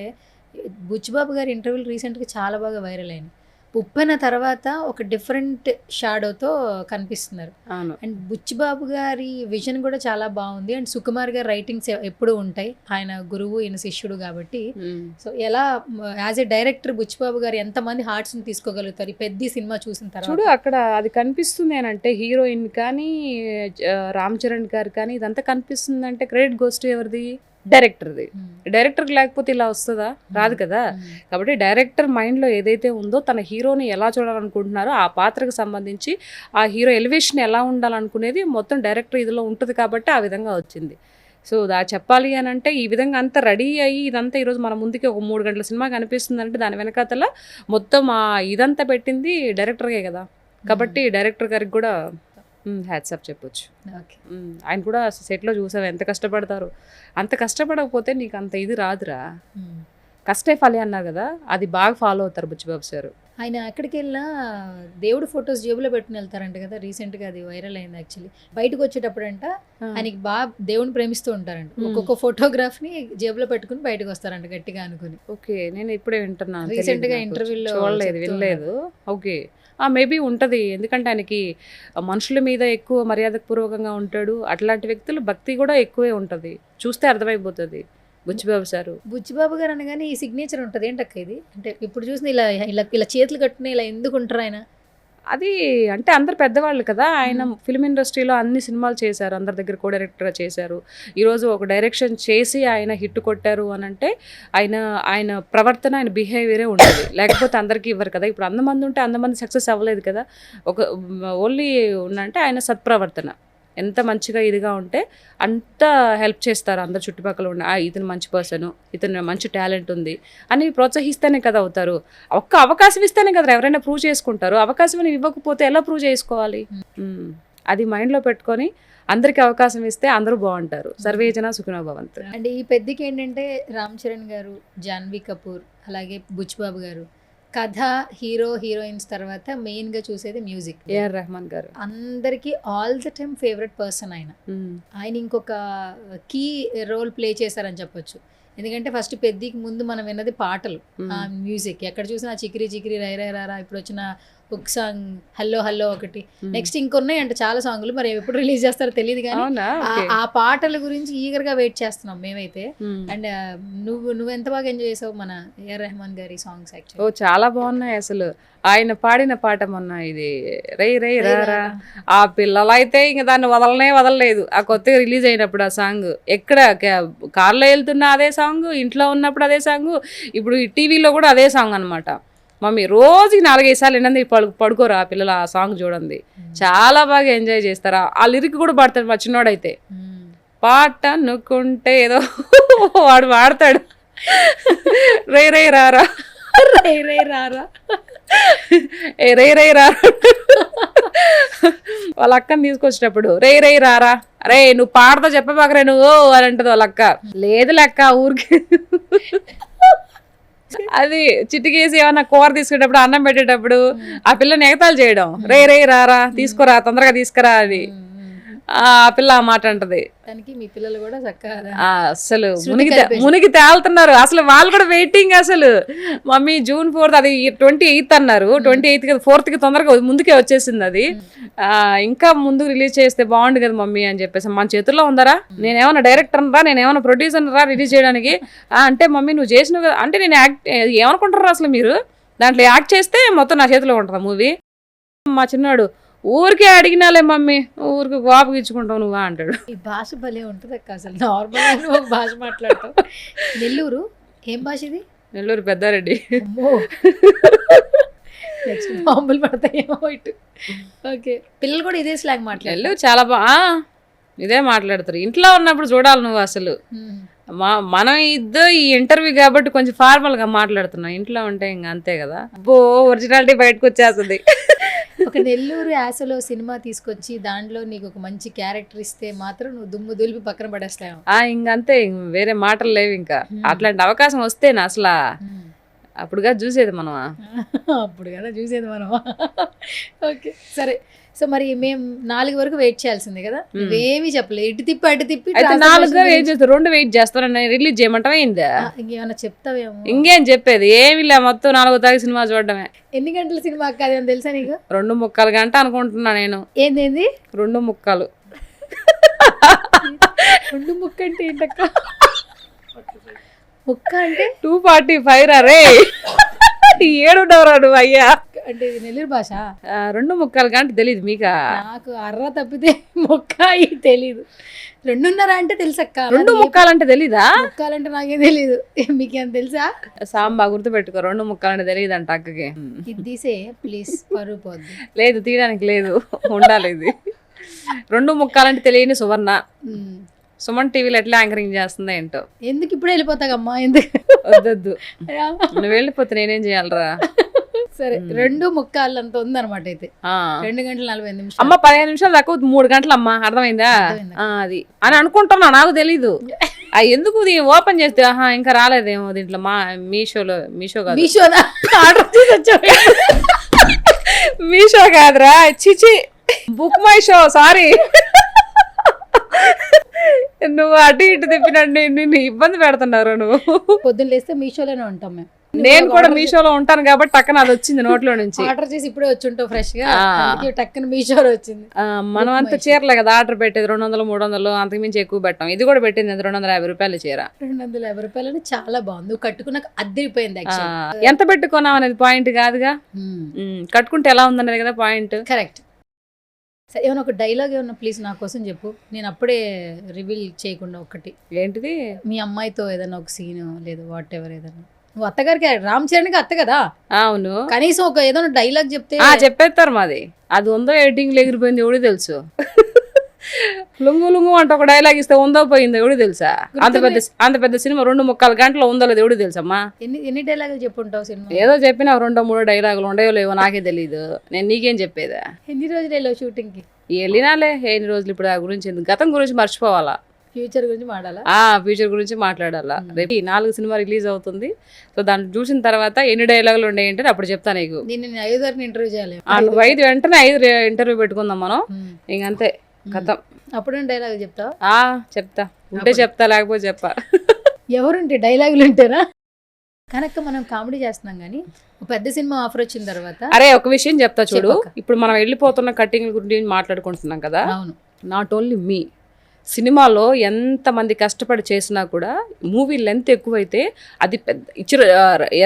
బుచ్చిబాబు గారి ఇంటర్వ్యూలు రీసెంట్గా చాలా బాగా వైరల్ అయినాయి. ఉప్పెన తర్వాత ఒక డిఫరెంట్ షాడోతో కనిపిస్తున్నారు. అండ్ బుచ్చిబాబు గారి విజన్ కూడా చాలా బాగుంది. అండ్ సుకుమార్ గారి రైటింగ్స్ ఎప్పుడు ఉంటాయి, ఆయన గురువు ఈయన శిష్యుడు కాబట్టి. సో ఎలా యాజ్ ఎ డైరెక్టర్ బుచ్చిబాబు గారు ఎంతమంది హార్ట్స్ ని తీసుకోగలుగుతారు ఈ పెద్ద సినిమా చూసిన తర్వాత? చూడు అక్కడ అది కనిపిస్తుంది అని అంటే, హీరోయిన్ కానీ రామ్ చరణ్ గారు కానీ ఇదంతా కనిపిస్తుంది అంటే క్రెడిట్ గోస్ టు ఎవరిది? డైరెక్టర్ది. డైరెక్టర్కి లేకపోతే ఇలా వస్తుందా? రాదు కదా. కాబట్టి డైరెక్టర్ మైండ్లో ఏదైతే ఉందో, తన హీరోని ఎలా చూడాలనుకుంటున్నారో ఆ పాత్రకు సంబంధించి ఆ హీరో ఎలివేషన్ ఎలా ఉండాలనుకునేది మొత్తం డైరెక్టర్ ఇదిలో ఉంటుంది కాబట్టి ఆ విధంగా వచ్చింది. సో చెప్పాలి అని అంటే ఈ విధంగా అంతా రెడీ అయ్యి ఇదంతా ఈరోజు మన ముందుకి ఒక 3 గంటల సినిమా కనిపిస్తుంది అంటే దాని వెనకాతల మొత్తం ఇదంతా పెట్టింది డైరెక్టర్గే కదా. కాబట్టి డైరెక్టర్ గారికి కూడా హ్యాట్స్ ఆఫ్ చెప్పొచ్చు. ఆయన కూడా సెట్లో చూసావు ఎంత కష్టపడతారు. అంత కష్టపడకపోతే నీకు అంత ఇది రాదురా. కష్టే ఫలి అన్నారు కదా, అది బాగా ఫాలో అవుతారు బుచ్చిబాబు సార్. ఆయన ఎక్కడికి వెళ్ళినా దేవుడు ఫొటోస్ జేబులో పెట్టుకుని వెళ్తారంట కదా, రీసెంట్గా అది వైరల్ అయింది. యాక్చువల్లీ బయటకు వచ్చేటప్పుడంట ఆయనకి బాగా దేవుని ప్రేమిస్తూ ఉంటారంట. ఒక్కొక్క ఫోటోగ్రాఫ్ని జేబులో పెట్టుకుని బయటకు వస్తారంట గట్టిగా అనుకుని. ఓకే, నేను ఇప్పుడే వింటున్నాను. రీసెంట్గా ఇంటర్వ్యూలో చూడలేదు, వినలేదు. ఓకే, మేబీ ఉంటుంది. ఎందుకంటే ఆయనకి మనుషుల మీద ఎక్కువ మర్యాదపూర్వకంగా ఉంటాడు. అట్లాంటి వ్యక్తులు భక్తి కూడా ఎక్కువే ఉంటుంది, చూస్తే అర్థమైపోతుంది. బుచ్చిబాబు గారు అనగానే ఈ సిగ్నేచర్ ఉంటుంది ఏంటక్క ఇది? అంటే ఇప్పుడు చూసిన ఇలా ఇలా ఇలా చేతులు కట్టుకుని ఇలా ఎందుకు ఉంటారు ఆయన? అది అంటే అందరు పెద్దవాళ్ళు కదా. ఆయన ఫిల్మ్ ఇండస్ట్రీలో అన్ని సినిమాలు చేశారు, అందరి దగ్గర కో డైరెక్టర్గా చేశారు. ఈరోజు ఒక డైరెక్షన్ చేసి ఆయన హిట్ కొట్టారు అని అంటే ఆయన ప్రవర్తన, ఆయన బిహేవియరే ఉంటుంది. లేకపోతే అందరికీ ఇవ్వరు కదా. ఇప్పుడు 100 మంది ఉంటే 100 మంది సక్సెస్ అవ్వలేదు కదా. ఒక ఓన్లీ ఉన్నంటే ఆయన సత్ప్రవర్తన ఎంత మంచిగా ఇదిగా ఉంటే అంత హెల్ప్ చేస్తారు అందరు చుట్టుపక్కల ఉన్న. ఇతను మంచి పర్సన్, ఇతను మంచి టాలెంట్ ఉంది అని ప్రోత్సహిస్తేనే కదా అవుతారు. ఒక్క అవకాశం ఇస్తేనే కదా ఎవరైనా ప్రూవ్ చేసుకుంటారు. అవకాశం ఇవ్వకపోతే ఎలా ప్రూవ్ చేసుకోవాలి? అది మైండ్లో పెట్టుకొని అందరికి అవకాశం ఇస్తే అందరూ బాగుంటారు. సర్వేజన సుఖినో భవంతు. అంటే ఈ పెద్దకి ఏంటంటే రామ్ చరణ్ గారు, జాన్వీ కపూర్, అలాగే బుచ్చిబాబు గారు, కథ, హీరో హీరోయిన్స్ తర్వాత మెయిన్ గా చూసేది మ్యూజిక్. ఏఆర్ రెహమాన్ గారు అందరికి all the time favourite person ఆయన. ఆయన ఇంకొక కీ రోల్ ప్లే చేశారని చెప్పొచ్చు. ఎందుకంటే ఫస్ట్ పెద్దికి ముందు మనం విన్నది పాటలు, మ్యూజిక్. ఎక్కడ చూసినా చికిరి చికిరి రై రై రారా, ఇప్పుడు వచ్చిన బుక్ సాంగ్ హల్లో హల్లో ఒకటి, నెక్స్ట్ ఇంకొన్నాయి అంటే చాలా సాంగ్లు. మరి ఎప్పుడు రిలీజ్ చేస్తారో తెలియదు కానీ ఆ పాటల గురించి ఈగర్ గా వెయిట్ చేస్తున్నాం మేమైతే. అండ్ నువ్వు ఎంత బాగా ఎంజాయ్ చేసావు మన ఏఆర్ రెహమాన్ గారి సాంగ్స్? యాక్చువల్లీ చాలా బాగున్నాయి. అసలు ఆయన పాడిన పాట మొన్న ఇది రై రై రారా, ఆ పిల్లలైతే ఇంక దాన్ని వదలలేదు. ఆ కొత్తగా రిలీజ్ అయినప్పుడు ఆ సాంగ్ ఎక్కడ కార్లో వెళ్తున్నా అదే సాంగ్, ఇంట్లో ఉన్నప్పుడు అదే సాంగ్, ఇప్పుడు టీవీలో కూడా అదే సాంగ్ అనమాట. మమ్మీ రోజు 4-5 సార్లు ఏంటంటే పడుకోరు ఆ పిల్లలు ఆ సాంగ్ చూడండి. చాలా బాగా ఎంజాయ్ చేస్తారు. ఆ లిరిక్ కూడా పాడతాడు మా చిన్నోడైతే. పాట అనుకుంటే ఏదో వాడు వాడతాడు, రై రై రారా రై రై రారా ఏ రై రై రారా వాళ్ళ అక్కని తీసుకొచ్చేటప్పుడు రే రారా రే నువ్వు పాడతా చెప్పబాకరే నువ్వు అని అంటది వాళ్ళ అక్క. లేదు లెక్క ఊరికి అది చిటికేసి ఏమన్నా కూర తీసుకునేటప్పుడు అన్నం పెట్టేటప్పుడు ఆ పిల్లని ఎగతాలు చేయడం, రే రారా తీసుకురా తొందరగా తీసుకురా అది. ఆ పిల్ల ఆ మాట అంటది. దానికి మీ పిల్లలు కూడా చక్కగా అసలు మునిగి తేలుతున్నారు. అసలు వాళ్ళు కూడా వెయిటింగ్. అసలు మమ్మీ June 4th అది 28th అన్నారు, 28th 4th తొందరగా ముందుకే వచ్చేసింది అది. ఇంకా ముందుకు రిలీజ్ చేస్తే బాగుండు కదా మమ్మీ అని చెప్పేసి. మన చేతుల్లో ఉందరా, నేనేమన్నా డైరెక్టర్ రా, నేనేమన్నా ప్రొడ్యూసర్ రా రిలీజ్ చేయడానికి అంటే మమ్మీ నువ్వు చేసినావు కదా అంటే నేను యాక్ట్ ఏమనుకుంటారా అసలు మీరు, దాంట్లో యాక్ట్ చేస్తే మొత్తం నా చేతిలో ఉంటుంది మూవీ. మా చిన్నాడు ఊరికే అడిగినాలే మమ్మీ ఊరికి కోపం ఇచ్చుకుంటావు నువ్వా అంటాడు. ఈ భాష భలే ఉంటుంది అక్క. అసలు నార్మల్ ఒక భాష మాట్లాడతావు. నెల్లూరు ఏం భాష ఇది? నెల్లూరు పెద్దారెడ్డి. నెక్స్ట్ బాంబులు పడతాయేమో ఇటు. ఓకే, పిల్లలు కూడా ఇదే స్లాంగ్ మాట్లాడారు. నెల్లూరు చాలా ఇదే మాట్లాడతారు. ఇంట్లో ఉన్నప్పుడు చూడాలి నువ్వు అసలు. మనం ఈ ఇంటర్వ్యూ కాబట్టి కొంచెం ఫార్మల్ గా మాట్లాడుతున్నాం, ఇంట్లో ఉంటే ఇంకా అంతే కదా. ఒరిజినాలిటీ బయటకు వచ్చేస్తుంది. ఒక నెల్లూరు యాసలో సినిమా తీసుకొచ్చి దాంట్లో నీకు ఒక మంచి క్యారెక్టర్ ఇస్తే మాత్రం నువ్వు దుమ్ము దులిపి పక్కన పడేస్తావు. ఇంకంతే, వేరే మాటలు లేవు ఇంకా. అట్లాంటి అవకాశం వస్తేనా అసలు అప్పుడుగా చూసేది మనమా? అప్పుడు కదా చూసేది మనమా? ఓకే సరే. సో మరి మేము 4 వరకు వెయిట్ చేయాల్సిందే కదా, నువ్వేమీ చెప్పలేదు. ఇటు తిప్పి అటు తిప్పి 4 వెయిట్ చేస్తా, 2 వెయిట్ చేస్తాను. రిలీజ్ చేయమంటావా ఏందా? ఇంకేమన్నా చెప్తావేమో. ఇంకేం చెప్పేది ఏమి లే, మొత్తం 4వ తారీఖు సినిమా చూడడమే. ఎన్ని గంటల సినిమా అక్క అది అని తెలుసా నీకు? 2:45 గంట అనుకుంటున్నా నేను. ఏంది 2:45? 2 ముక్క అంటే ఏంటక్క? ముక్క అంటే 2:45 రా రే. ఏడున్నవరా నువ్వు అయ్యా? అంటే ఇది నెల్లూరు భాష. 2:45 గంట తెలీదు మీకా? నాకు అర్ర తప్పితే ముక్క తెలీదు. 2:30 అంటే తెలుసక్క. 2:45 అంటే తెలీదా? ముక్కాలంటే నాకేం తెలీదు, మీకేం తెలుసా? సాంబా గుర్తు పెట్టుకో, 2:45 అంటే తెలియదు అంట అక్కకి. ఇది తీసే ప్లీజ్, పరువు పోద్ది. లేదు తీయడానికి లేదు, ఉండాలి ఇది. 2:45 అంటే తెలియని సువర్ణ సుమన్ టీవీలో ఎట్లా యాంకరింగ్ చేస్తుందో ఏంటో. ఎందుకు ఇప్పుడు వెళ్ళిపోతాగమ్మా? ఎందుకు వద్దొద్దు, నువ్వు వెళ్ళిపోతే నేనేం చేయాలరా? సరే 2:45 అంత ఉందన్నమాట. అయితే 2 గంటల 45 నిమిషాలు. అమ్మ 15 నిమిషాలు దాకా 3 గంటలు అమ్మా, అర్థమైందా? అది అని అనుకుంటున్నా, నాకు తెలీదు. ఎందుకు ఓపెన్ చేస్తే ఇంకా రాలేదేమో దీంట్లో. మీషో కాదు, మీషోనా? ఆర్డర్ చేసి వచ్చా? మీషో కాదురా, చిచి బుక్ మై షో. సారీ, నువ్వు అటు ఇటు తిప్పినట్టు నిన్ను ఇబ్బంది పెడుతున్నారు. నువ్వు పొద్దున్న లేస్తే మీషోలోనే ఉంటాం మేము. నేను కూడా మీషోలో ఉంటాను కాబట్టి టక్కన అది వచ్చింది నోట్లో నుంచి. ఆర్డర్ చేసి ఇప్పుడే వచ్చి ఉంటావు ఫ్రెష్ గా, టక్కన మీషోలో వచ్చింది. మనం అంతా చీరలే కదా ఆర్డర్ పెట్టేది, 200 300 అంతకుమించి ఎక్కువ పెట్టాం. ఇది కూడా పెట్టింది 250 రూపాయలు చీర. 250 రూపాయలు చాలా బాగుంది. నువ్వు కట్టుకున్నాక అద్దరిపోయింది. ఎంత పెట్టుకున్నావు అనేది పాయింట్ కాదుగా, కట్టుకుంటే ఎలా ఉందనేది కదా పాయింట్. కరెక్ట్. సరే, ఏమైనా ఒక డైలాగ్ ఏమన్నా ప్లీజ్ నా కోసం చెప్పు. నేను అప్పుడే రివీల్ చేయకుండా ఒకటి. ఏంటిది? మీ అమ్మాయితో ఏదైనా ఒక సీన్ లేదు వాట్ ఎవర్ ఏదన్నా. నువ్వు అత్తగారికి రామ్ చరణ్కి అత్త కదా? అవును. కనీసం ఒక ఏదైనా డైలాగ్ చెప్తే చెప్పేస్తారు. మాది అది ఉందో ఎడిటింగ్ ఎగిరిపోయింది ఎవడు తెలుసు. లుంగు లుంగు అంటే ఒక డైలాగ్ ఇస్తే ఉందో పోయిందో ఎవడు తెలుసా? అంత పెద్ద సినిమా 2:45 గంటలు ఉందో లేదు ఎవడు తెలుసమ్మా? ఎన్ని డైలాగులు చెప్పుంటావు సినిమా? ఏదో చెప్పినా 2-3 డైలాగులు ఉండేవో లేవో నాకే తెలీదు. నేను నీకేం చెప్పేదా? ఎన్ని రోజులు వెళ్ళావు షూటింగ్ కి? వెళ్ళినాలే ఎన్ని రోజులు. ఇప్పుడు ఆ గురించి గతం గురించి మర్చిపోవాలా, ఫ్యూచర్ గురించి మాట్లాడాలా? ఫ్యూచర్ గురించి మాట్లాడాలా. రేపు 4 సినిమా రిలీజ్ అవుతుంది. సో దాన్ని చూసిన తర్వాత ఎన్ని డైలాగులు ఉన్నాయంటే అప్పుడు చెప్తా నీకు. నేను 5 ఇంటర్వ్యూ చేయాలి. నువ్వు 5 వెంటనే 5 ఇంటర్వ్యూ పెట్టుకుందాం మనం. ఇంకంతే కథం. అప్పుడు డైలాగ్ చెప్తావు? చెప్తా, ఉంటే చెప్తా, లేకపోతే చెప్పా. ఎవరుంటే డైలాగులు ఉంటేనా? కనుక మనం కామెడీ చేస్తున్నాం కానీ పెద్ద సినిమా ఆఫర్ వచ్చిన తర్వాత అరే ఒక విషయం చెప్తా చూడు. ఇప్పుడు మనం వెళ్ళిపోతున్న కట్టింగ్ గురించి మాట్లాడుకుంటున్నాం కదా. అవును. నాట్ ఓన్లీ మీ సినిమాలో ఎంతమంది కష్టపడి చేసినా కూడా మూవీ లెంత్ ఎక్కువైతే అది పెద్ద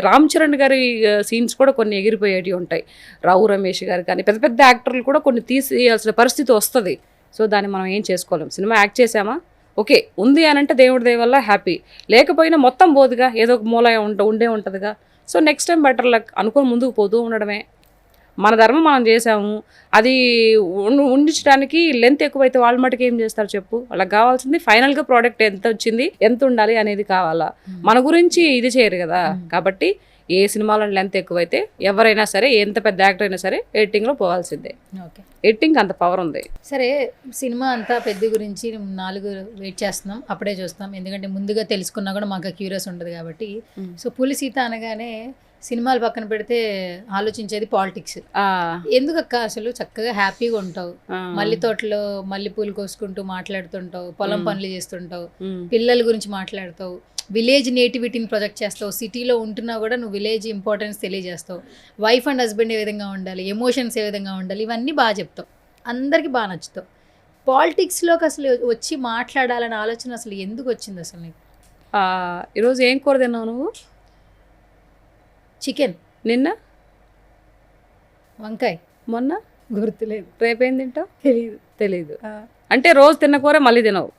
రామ్ చరణ్ గారి సీన్స్ కూడా కొన్ని ఎగిరిపోయేవి ఉంటాయి. రావు రమేష్ గారు కానీ పెద్ద పెద్ద యాక్టర్లు కూడా కొన్ని తీసేయాల్సిన పరిస్థితి వస్తుంది. సో దాన్ని మనం ఏం చేసుకోలేం. సినిమా యాక్ట్ చేసామా, ఓకే ఉంది అని అంటే దేవుడి దయ వల్ల హ్యాపీ, లేకపోయినా మొత్తం పోదుగా, ఏదో ఒక మూల ఉండే ఉంటుందిగా. So next time better luck అనుకొని ముందుకు పోతూ ఉండడమే. మన ధర్మం మనం చేసాము. అది ఉండించడానికి లెంత్ ఎక్కువైతే వాళ్ళ మటుకు ఏం చేస్తారు చెప్పు? వాళ్ళకి కావాల్సింది ఫైనల్గా ప్రోడక్ట్ ఎంత వచ్చింది, ఎంత ఉండాలి అనేది కావాలా. మన గురించి ఇది చేయరు కదా. కాబట్టి ఏ సినిమాలో లెంత్ ఎక్కువైతే ఎవరైనా సరే ఎంత పెద్ద యాక్టర్ అయినా సరే ఎడిటింగ్లో పోవాల్సిందే. ఓకే, ఎడిటింగ్ అంత పవర్ ఉంది. సరే సినిమా అంతా పెద్ద గురించి 4 వెయిట్ చేస్తున్నాం, అప్పుడే చూస్తాం, ఎందుకంటే ముందుగా తెలుసుకున్నా కూడా మాకు క్యూరియస్ ఉంటుంది కాబట్టి. సో పులి సీత అనగానే సినిమాలు పక్కన పెడితే ఆలోచించేది పాలిటిక్స్. ఎందుకక్క అసలు చక్కగా హ్యాపీగా ఉంటావు, మల్లి తోటలో మల్లెపూలు కోసుకుంటూ మాట్లాడుతుంటావు, పొలం పనులు చేస్తుంటావు, పిల్లల గురించి మాట్లాడతావు, విలేజ్ నేటివిటీని ప్రొజెక్ట్ చేస్తావు, సిటీలో ఉంటున్నా కూడా నువ్వు విలేజ్ ఇంపార్టెన్స్ తెలియజేస్తావు, వైఫ్ అండ్ హస్బెండ్ ఏ విధంగా ఉండాలి, ఎమోషన్స్ ఏ విధంగా ఉండాలి, ఇవన్నీ బాగా చెప్తావు, అందరికీ బాగా నచ్చుతావు. పాలిటిక్స్లోకి అసలు వచ్చి మాట్లాడాలనే ఆలోచన అసలు ఎందుకు వచ్చింది అసలు నీకు? ఈరోజు ఏం కూర తిన్నావు నువ్వు? చికెన్. నిన్న వంకాయ. మొన్న గుర్తులేదు. రేపేం తింటావు? తెలీదు. అంటే రోజు తిన్న కూర మళ్ళీ తినవు.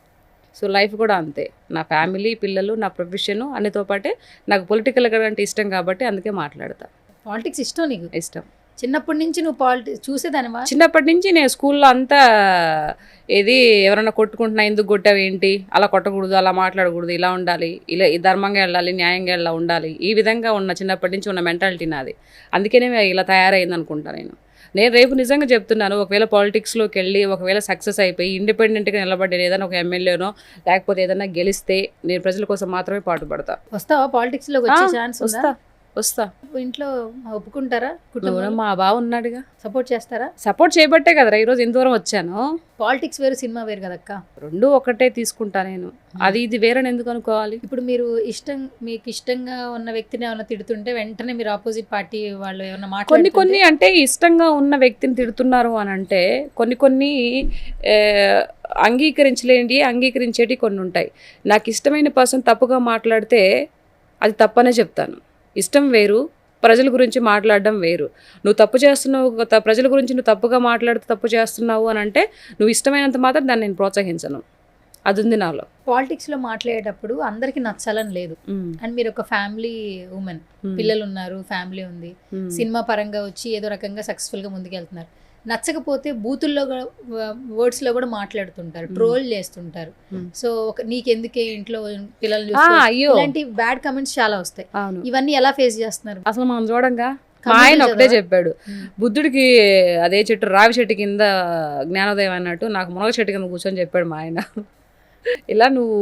సో లైఫ్ కూడా అంతే. నా ఫ్యామిలీ, పిల్లలు, నా ప్రొఫెషను అన్నితో పాటే నాకు పొలిటికల్గా అంటే ఇష్టం కాబట్టి అందుకే మాట్లాడతా. పాలిటిక్స్ ఇష్టం నీకు? ఇష్టం. చిన్నప్పటి నుంచి నువ్వు పాలిటిక్స్ చూసేదానివా? చిన్నప్పటి నుంచి నేను స్కూల్లో అంతా ఏది ఎవరైనా కొట్టుకుంటున్నా ఎందుకు కొట్టావు ఏంటి, అలా కొట్టకూడదు, అలా మాట్లాడకూడదు, ఇలా ఉండాలి, ఇలా ధర్మంగా వెళ్ళాలి, న్యాయంగా ఇలా ఉండాలి, ఈ విధంగా ఉన్న చిన్నప్పటి నుంచి ఉన్న మెంటాలిటీ నాది. అందుకనే ఇలా తయారైంది అనుకుంటా. నేను రేపు నిజంగా చెప్తున్నాను, ఒకవేళ పాలిటిక్స్లోకి వెళ్ళి ఒకవేళ సక్సెస్ అయిపోయి ఇండిపెండెంట్గా నిలబడి ఏదైనా ఒక ఎమ్మెల్యేనో లేకపోతే ఏదైనా గెలిస్తే నేను ప్రజల కోసం మాత్రమే పాటుపడతా. వస్తావా పాలిటిక్స్లోకి వచ్చే ఛాన్స్? వస్తా. ఇంట్లో ఒప్పుకుంటారా? కుటుంబం మా బావ ఉన్నాడుగా, సపోర్ట్ చేస్తారా? సపోర్ట్ చేయబట్టే కదరా ఈరోజు ఇంత దూరం వచ్చాను. పాలిటిక్స్ వేరు, సినిమా వేరు కదక్క. రెండు ఒకటే తీసుకుంటా నేను. అది ఇది వేరని ఎందుకు అనుకోవాలి? ఇప్పుడు మీరు మీకు ఇష్టంగా ఉన్న వ్యక్తిని ఏమైనా తిడుతుంటే వెంటనే మీరు ఆపోజిట్ పార్టీ వాళ్ళు ఏమైనా మాట్లాడుతుంటే కొన్ని అంటే ఇష్టంగా ఉన్న వ్యక్తిని తిడుతున్నారు అని అంటే కొన్ని అంగీకరించేటి కొన్ని ఉంటాయి. నాకు ఇష్టమైన పర్సన్ తప్పుగా మాట్లాడితే అది తప్పనే చెప్తాను. ఇష్టం వేరు, ప్రజల గురించి మాట్లాడడం వేరు. నువ్వు తప్పు చేస్తున్నావు, ప్రజల గురించి నువ్వు తప్పుగా మాట్లాడుతూ తప్పు చేస్తున్నావు అని అంటే నువ్వు ఇష్టమైనంత మాత్రం దాన్ని నేను ప్రోత్సహించను. అది ఉంది నాలో. పాలిటిక్స్లో మాట్లాడేటప్పుడు అందరికి నచ్చాలని లేదు. అండ్ మీరు ఒక ఫ్యామిలీ ఉమెన్, పిల్లలు ఉన్నారు, ఫ్యామిలీ ఉంది, సినిమా పరంగా వచ్చి ఏదో రకంగా సక్సెస్ఫుల్గా ముందుకెళ్తున్నారు. నచ్చకపోతే బూతుల్లో వర్డ్స్లో కూడా మాట్లాడుతుంటారు, ట్రోల్ చేస్తుంటారు. సో నీకెందుకే ఇంట్లో పిల్లలు ఇలాంటి బ్యాడ్ కమెంట్స్ చాలా వస్తాయి. ఇవన్నీ ఎలా ఫేస్ చేస్తున్నారు? అసలు మనం చూడంగా మా ఆయన ఒకటే చెప్పాడు, బుద్ధుడికి అదే చెట్టు రావి చెట్టు కింద జ్ఞానోదయం అన్నట్టు నాకు మునగ చెట్టు కింద కూర్చొని చెప్పాడు మా ఆయన. ఇలా నువ్వు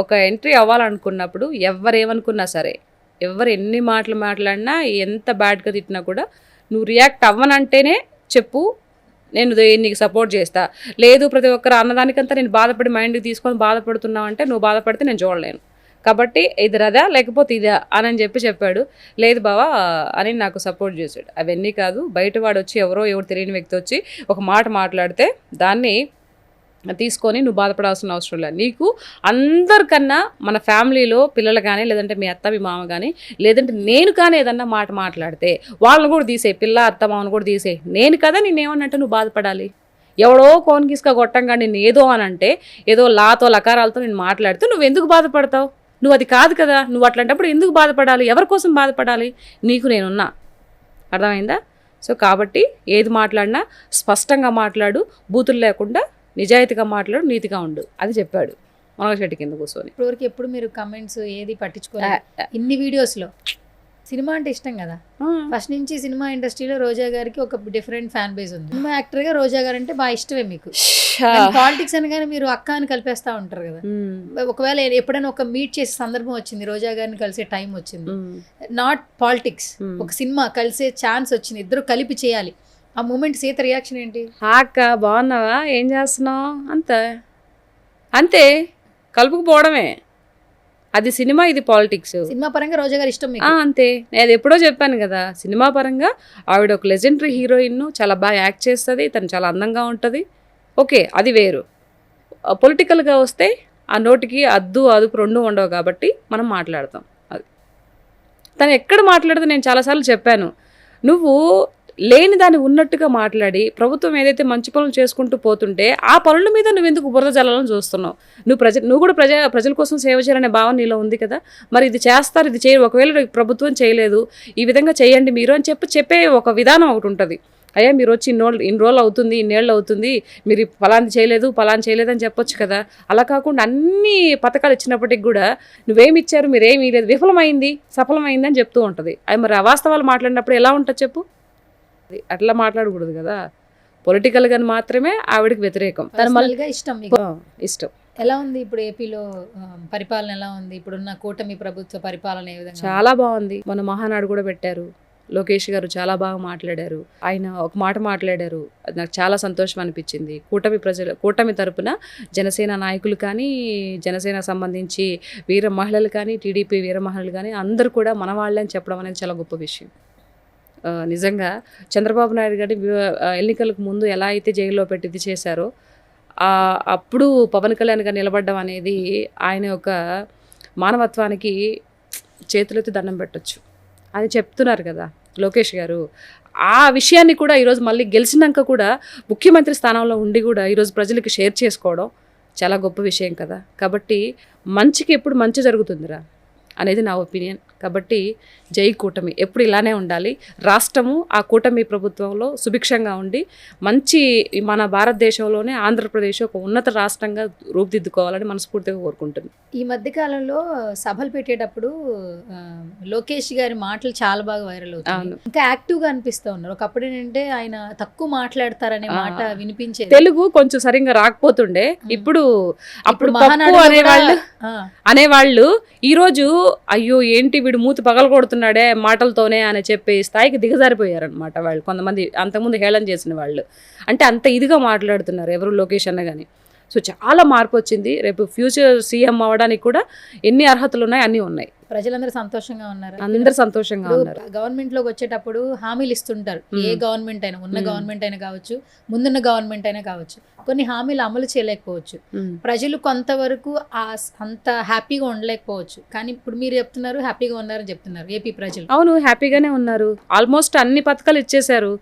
ఒక ఎంట్రీ అవ్వాలనుకున్నప్పుడు ఎవరేమనుకున్నా సరే, ఎవరు ఎన్ని మాటలు మాట్లాడినా ఎంత బ్యాడ్గా తిట్టినా కూడా నువ్వు రియాక్ట్ అవ్వనంటేనే చెప్పు, నేను నీకు సపోర్ట్ చేస్తా. లేదు ప్రతి ఒక్కరు అన్నదానికంతా నేను బాధపడి మైండ్కి తీసుకొని బాధపడుతున్నావు అంటే నువ్వు బాధపడితే నేను చూడలేను. కాబట్టి ఇది అదా లేకపోతే ఇదా అని చెప్పాడు. లేదు బావా అని నాకు సపోర్ట్ చేశాడు. అవన్నీ కాదు, బయటవాడు వచ్చి ఎవరో తెలియని వ్యక్తి వచ్చి ఒక మాట మాట్లాడితే దాన్ని తీసుకొని నువ్వు బాధపడాల్సిన అవసరం లేదు. నీకు అందరికన్నా మన ఫ్యామిలీలో పిల్లలు కానీ, లేదంటే మీ అత్త మీ మామ కానీ, లేదంటే నేను కానీ ఏదన్నా మాట మాట్లాడితే వాళ్ళని కూడా తీసేయి, పిల్ల అత్త మామను కూడా తీసేయి. నేను కదా నేనేమన్నట్టు నువ్వు బాధపడాలి. ఎవడో కోన్కిస్గా కొట్టంగా నేను ఏదో అని అంటే ఏదో లాతో లకారాలతో నేను మాట్లాడితే నువ్వు ఎందుకు బాధపడతావు? నువ్వు అది కాదు కదా. నువ్వు అట్లాంటప్పుడు ఎందుకు బాధపడాలి? ఎవరి కోసం బాధపడాలి? నీకు నేనున్నా. అర్థమైందా? సో కాబట్టి ఏది మాట్లాడినా స్పష్టంగా మాట్లాడు, బూతులు లేకుండా నిజాయితీగా మాట్లాడు, నీతిగా ఉండు. అది చెప్పాడు మునగ చెట్టు కింద కూర్చొని. ఇప్పటివరకు ఎప్పుడు మీరు కమెంట్స్ ఏది పట్టించుకోలేదు? ఇన్ని వీడియోస్లో సినిమా అంటే ఇష్టం కదా, ఫస్ట్ నుంచి సినిమా ఇండస్ట్రీలో రోజా గారికి ఒక డిఫరెంట్ ఫ్యాన్ బేస్ ఉంది. సినిమా యాక్టర్గా రోజా గారు అంటే బాగా ఇష్టమే మీకు. పాలిటిక్స్ అనగానే మీరు అక్క అని కలిపేస్తా ఉంటారు కదా. ఒకవేళ ఎప్పుడైనా ఒక మీట్ చేసే సందర్భం వచ్చింది, రోజా గారిని కలిసే టైం వచ్చింది, నాట్ పాలిటిక్స్, ఒక సినిమా కలిసే ఛాన్స్ వచ్చింది, ఇద్దరు కలిపి చేయాలి, ఆ మూమెంట్ సీత రియాక్షన్ ఏంటి? అక్క బాగున్నావా, ఏం చేస్తున్నావు, అంతే కలుపుకుపోవడమే. అది సినిమా, ఇది పాలిటిక్స్. సినిమా పరంగా రోజా గారు ఇష్టం అంతే. నేను అది ఎప్పుడో చెప్పాను కదా, సినిమా పరంగా ఆవిడ ఒక లెజెండరీ హీరోయిన్, చాలా బాగా యాక్ట్ చేస్తుంది, తను చాలా అందంగా ఉంటుంది, ఓకే అది వేరు. పొలిటికల్గా వస్తే ఆ నోటికి అదుపు రెండు ఉండవు కాబట్టి మనం మాట్లాడతాం. అది తను ఎక్కడ మాట్లాడితే నేను చాలాసార్లు చెప్పాను, నువ్వు లేని దాన్ని ఉన్నట్టుగా మాట్లాడి ప్రభుత్వం ఏదైతే మంచి పనులు చేసుకుంటూ పోతుంటే ఆ పనుల మీద నువ్వు ఎందుకు బురద జల్లాలని చూస్తున్నావు? నువ్వు కూడా ప్రజల కోసం సేవ చేయాలనే భావన నీలో ఉంది కదా. మరి ఇది చేస్తారు, ఇది చేయరు, ఒకవేళ ప్రభుత్వం చేయలేదు, ఈ విధంగా చేయండి మీరు అని చెప్పే ఒక విధానం ఒకటి ఉంటుంది. అయ్యా మీరు వచ్చి ఇన్ని రోజులు అవుతుంది, ఇన్నేళ్ళు అవుతుంది, మీరు ఫలాంది చేయలేదు అని చెప్పొచ్చు కదా. అలా కాకుండా అన్ని పథకాలు ఇచ్చినప్పటికి కూడా నువ్వేమి ఇచ్చారు, మీరేమి లేదు, విఫలమైంది, సఫలమైంది అని చెప్తూ ఉంటుంది. అది మరి అవాస్తవాలు మాట్లాడినప్పుడు ఎలా ఉంటుంది చెప్పు? అట్లా మాట్లాడకూడదు కదా. పొలిటికల్గా మాత్రమే ఆవిడకి వ్యతిరేకం. పర్సనల్గా ఇష్టం మీకు. ఇష్టం. ఎలా ఉంది ఇప్పుడు ఏపీలో పరిపాలన ఎలా ఉంది? ఇప్పుడున్న కూటమి ప్రభుత్వ పరిపాలన ఏ విధంగా? చాలా బాగుంది. మన మహానాడు కూడా పెట్టారు. లోకేష్ గారు చాలా బాగా మాట్లాడారు. ఆయన ఒక మాట మాట్లాడారు, అది నాకు చాలా సంతోషం అనిపించింది. కూటమి తరపున జనసేన నాయకులు కానీ, జనసేన సంబంధించి వీర మహిళలు కానీ, టీడీపీ వీర మహిళలు కానీ అందరూ కూడా మన వాళ్ళే అని చెప్పడం అనేది చాలా గొప్ప విషయం. నిజంగా చంద్రబాబు నాయుడు గారి ఎన్నికలకు ముందు ఎలా అయితే జైల్లో పెట్టి ఇది చేశారో, అప్పుడు పవన్ కళ్యాణ్ గారు నిలబడడం అనేది ఆయన యొక్క మానవత్వానికి చేతులెత్తి దండం పెట్టొచ్చు అని చెప్తున్నారు కదా లోకేష్ గారు. ఆ విషయాన్ని కూడా ఈరోజు మళ్ళీ గెలిచినాక కూడా ముఖ్యమంత్రి స్థానంలో ఉండి కూడా ఈరోజు ప్రజలకి షేర్ చేసుకోవడం చాలా గొప్ప విషయం కదా. కాబట్టి మంచికి ఎప్పుడు మంచి జరుగుతుందిరా అనేది నా ఒపీనియన్. కాబట్టి జై కూటమి, ఎప్పుడు ఇలానే ఉండాలి. రాష్ట్రము ఆ కూటమి ప్రభుత్వంలో సుభిక్షంగా ఉండి మంచి మన భారతదేశంలోనే ఆంధ్రప్రదేశ్ ఒక ఉన్నత రాష్ట్రంగా రూపుదిద్దుకోవాలని మనస్ఫూర్తిగా కోరుకుంటుంది. ఈ మధ్యకాలంలో సభలు పెట్టేటప్పుడు లోకేష్ గారి మాటలు చాలా బాగా వైరల్ అవుతాయి. ఇంకా యాక్టివ్గా అనిపిస్తూ ఉన్నారు. ఒకప్పుడు ఏంటంటే ఆయన తక్కువ మాట్లాడతారనే మాట వినిపించేది, తెలుగు కొంచెం సరిగ్గా రాకపోతుండే. ఇప్పుడు అప్పుడు అనేవాళ్ళు ఈరోజు అయ్యో ఏంటి వీడు మూతి పగలగొడుతున్నాడే మాటలతోనే అని చెప్పే స్థాయికి దిగజారిపోయారనమాట వాళ్ళు. కొంతమంది అంతకుముందు హేళన చేసిన వాళ్ళు అంటే అంత ఇదిగా మాట్లాడుతున్నారు ఎవరు లోకేష్ అన్న కానీ. సో చాలా మార్పు వచ్చింది. రేపు ఫ్యూచర్ సీఎం అవ్వడానికి కూడా ఎన్ని అర్హతలు ఉన్నాయి అన్నీ ఉన్నాయి. ప్రజలందరూ సంతోషంగా ఉన్నారు. అందరు సంతోషంగా ఉన్నారు. గవర్నమెంట్ లోకి వచ్చేటప్పుడు హామీలు ఇస్తుంటారు. ఏ గవర్నమెంట్ అయినా, ఉన్న గవర్నమెంట్ అయినా కావచ్చు, ముందున్న గవర్నమెంట్ అయినా కావచ్చు, కొన్ని హామీలు అమలు చేయలేకపోవచ్చు. ప్రజలు కొంతవరకు అంత హ్యాపీగా ఉండలేకపోవచ్చు. కానీ ఇప్పుడు మీరు చెప్తున్నారు హ్యాపీగా ఉన్నారని చెప్తున్నారు ఏపీ ప్రజలు. అవును, హ్యాపీగానే ఉన్నారు. ఆల్మోస్ట్ అన్ని పథకాలు ఇచ్చేశారు.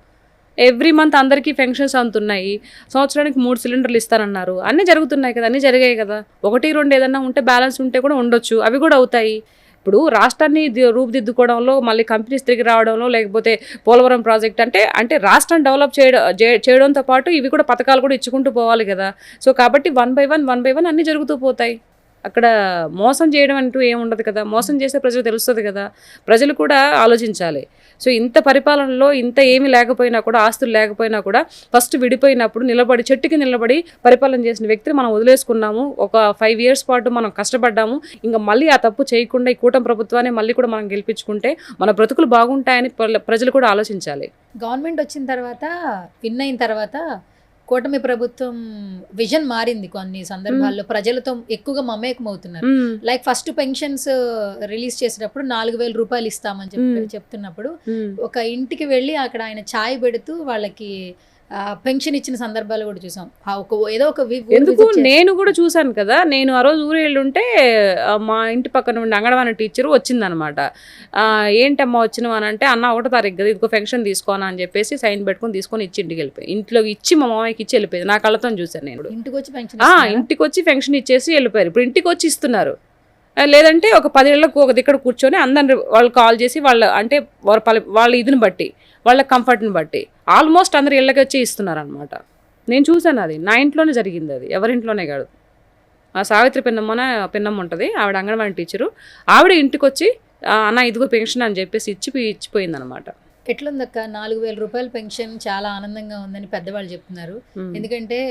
ఎవ్రీ మంత్ అందరికీ పెన్షన్స్ అందుతున్నాయి. సంవత్సరానికి 3 సిలిండర్లు ఇస్తారన్నారు. అన్నీ జరుగుతున్నాయి కదా, అన్నీ జరిగాయి కదా. 1-2 ఏదన్నా ఉంటే బ్యాలెన్స్ ఉంటే కూడా ఉండొచ్చు, అవి కూడా అవుతాయి. ఇప్పుడు రాష్ట్రాన్ని రూపుదిద్దుకోవడంలో, మళ్ళీ కంపెనీస్ తిరిగి రావడంలో, లేకపోతే పోలవరం ప్రాజెక్ట్ అంటే రాష్ట్రాన్ని డెవలప్ చేయడంతో పాటు ఇవి కూడా పథకాలు కూడా ఇచ్చుకుంటూ పోవాలి కదా. సో కాబట్టి 1 by 1 అన్నీ జరుగుతూ పోతాయి. అక్కడ మోసం చేయడం అంటూ ఏముండదు కదా. మోసం చేస్తే ప్రజలు తెలుస్తుంది కదా. ప్రజలు కూడా ఆలోచించాలి. సో ఇంత పరిపాలనలో ఇంత ఏమీ లేకపోయినా కూడా, ఆస్తులు లేకపోయినా కూడా ఫస్ట్ విడిపోయినప్పుడు చెట్టుకి నిలబడి పరిపాలన చేసిన వ్యక్తిని మనం వదిలేసుకున్నాము. ఒక 5 years పాటు మనం కష్టపడ్డాము. ఇంకా మళ్ళీ ఆ తప్పు చేయకుండా ఈ కూటమి ప్రభుత్వాన్ని మళ్ళీ కూడా మనం గెలిపించుకుంటే మన బ్రతుకులు బాగుంటాయని ప్రజలు కూడా ఆలోచించాలి. గవర్నమెంట్ వచ్చిన తర్వాత, విన్ అయిన తర్వాత కూటమి ప్రభుత్వం విజన్ మారింది. కొన్ని సందర్భాల్లో ప్రజలతో ఎక్కువగా మమేకం అవుతున్నారు. లైక్ ఫస్ట్ పెన్షన్స్ రిలీజ్ చేసేటప్పుడు 4,000 రూపాయలు ఇస్తామని చెప్తున్నప్పుడు ఒక ఇంటికి వెళ్ళి అక్కడ ఆయన ఛాయ్ పెడుతూ వాళ్ళకి పెన్షన్ ఇచ్చిన సందర్భాలు కూడా చూసాం. ఎందుకు నేను కూడా చూసాను కదా. నేను ఆ రోజు ఊరు వెళ్ళుంటే మా ఇంటి పక్కన ఉండి అంగన్వాడీ టీచర్ వచ్చిందనమాట. ఏంటమ్మా వచ్చినవా అని అంటే, అన్న 1వ తారీఖు కదా, ఇదిగో పెన్షన్ తీసుకోనా అని చెప్పేసి సైన్ పెట్టుకుని తీసుకొని ఇంటికి వెళ్ళిపోయి, ఇంట్లో ఇచ్చి మా మామయ్యకి ఇచ్చి వెళ్ళిపోయింది. నా కళ్ళతో చూసాను నేను. ఇంటికి వచ్చి పెన్షన్ ఇచ్చేసి వెళ్ళిపోయారు. ఇప్పుడు ఇంటికి వచ్చి ఇస్తున్నారు. లేదంటే ఒక 10 ఏళ్ళకు ఒక దిక్కడ కూర్చొని అందరిని వాళ్ళు కాల్ చేసి వాళ్ళ ఇదిని బట్టి, వాళ్ళ కంఫర్ట్ని బట్టి ఆల్మోస్ట్ అందరు ఇళ్ళకి వచ్చి ఇస్తున్నారు అనమాట. నేను చూసాను, అది నా ఇంట్లోనే జరిగింది. అది ఎవరింట్లోనే కాదు. ఆ సావిత్రి పిన్నమ్మ ఉంటుంది, ఆవిడ అంగన్వాడీ టీచరు. ఆవిడ ఇంటికి వచ్చి అన్న ఇదిగో పెన్షన్ అని చెప్పేసి ఇచ్చిపోయింది అనమాట. ఎట్లుందక్క 4,000 రూపాయల పెన్షన్ చాలా ఆనందంగా ఉందని పెద్దవాళ్ళు చెప్తున్నారు. ఎందుకంటే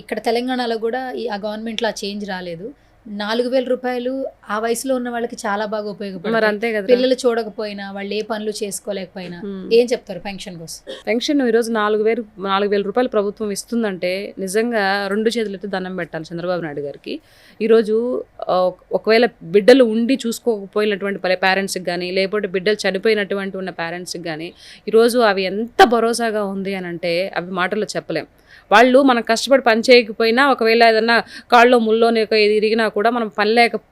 ఇక్కడ తెలంగాణలో కూడా ఆ గవర్నమెంట్లో ఆ చేంజ్ రాలేదు. 4,000 రూపాయలు ఆ వయసులో ఉన్న వాళ్ళకి చాలా బాగా ఉపయోగపడుతుంది. పిల్లలు చూడకపోయినా, వాళ్ళు ఏ పనులు చేసుకోలేకపోయినా ఏం చెప్తారు పెన్షన్ కోసం? పెన్షన్ ఈరోజు 4,000 రూపాయలు ప్రభుత్వం ఇస్తుందంటే నిజంగా 2 చేతులతో దండం పెట్టాలి చంద్రబాబు నాయుడు గారికి. ఈరోజు ఒకవేళ బిడ్డలు ఉండి చూసుకోకపోయినటువంటి పేరెంట్స్కి కానీ, లేకపోతే బిడ్డలు చనిపోయినటువంటి ఉన్న పేరెంట్స్కి కానీ ఈరోజు అవి ఎంత భరోసాగా ఉంది అని అంటే అవి మాటల్లో చెప్పలేం. వాళ్ళు మనం కష్టపడి పని చేయకపోయినా, ఒకవేళ ఏదన్నా కాళ్ళలో ముల్లోని ఇరిగినా కూడా మనం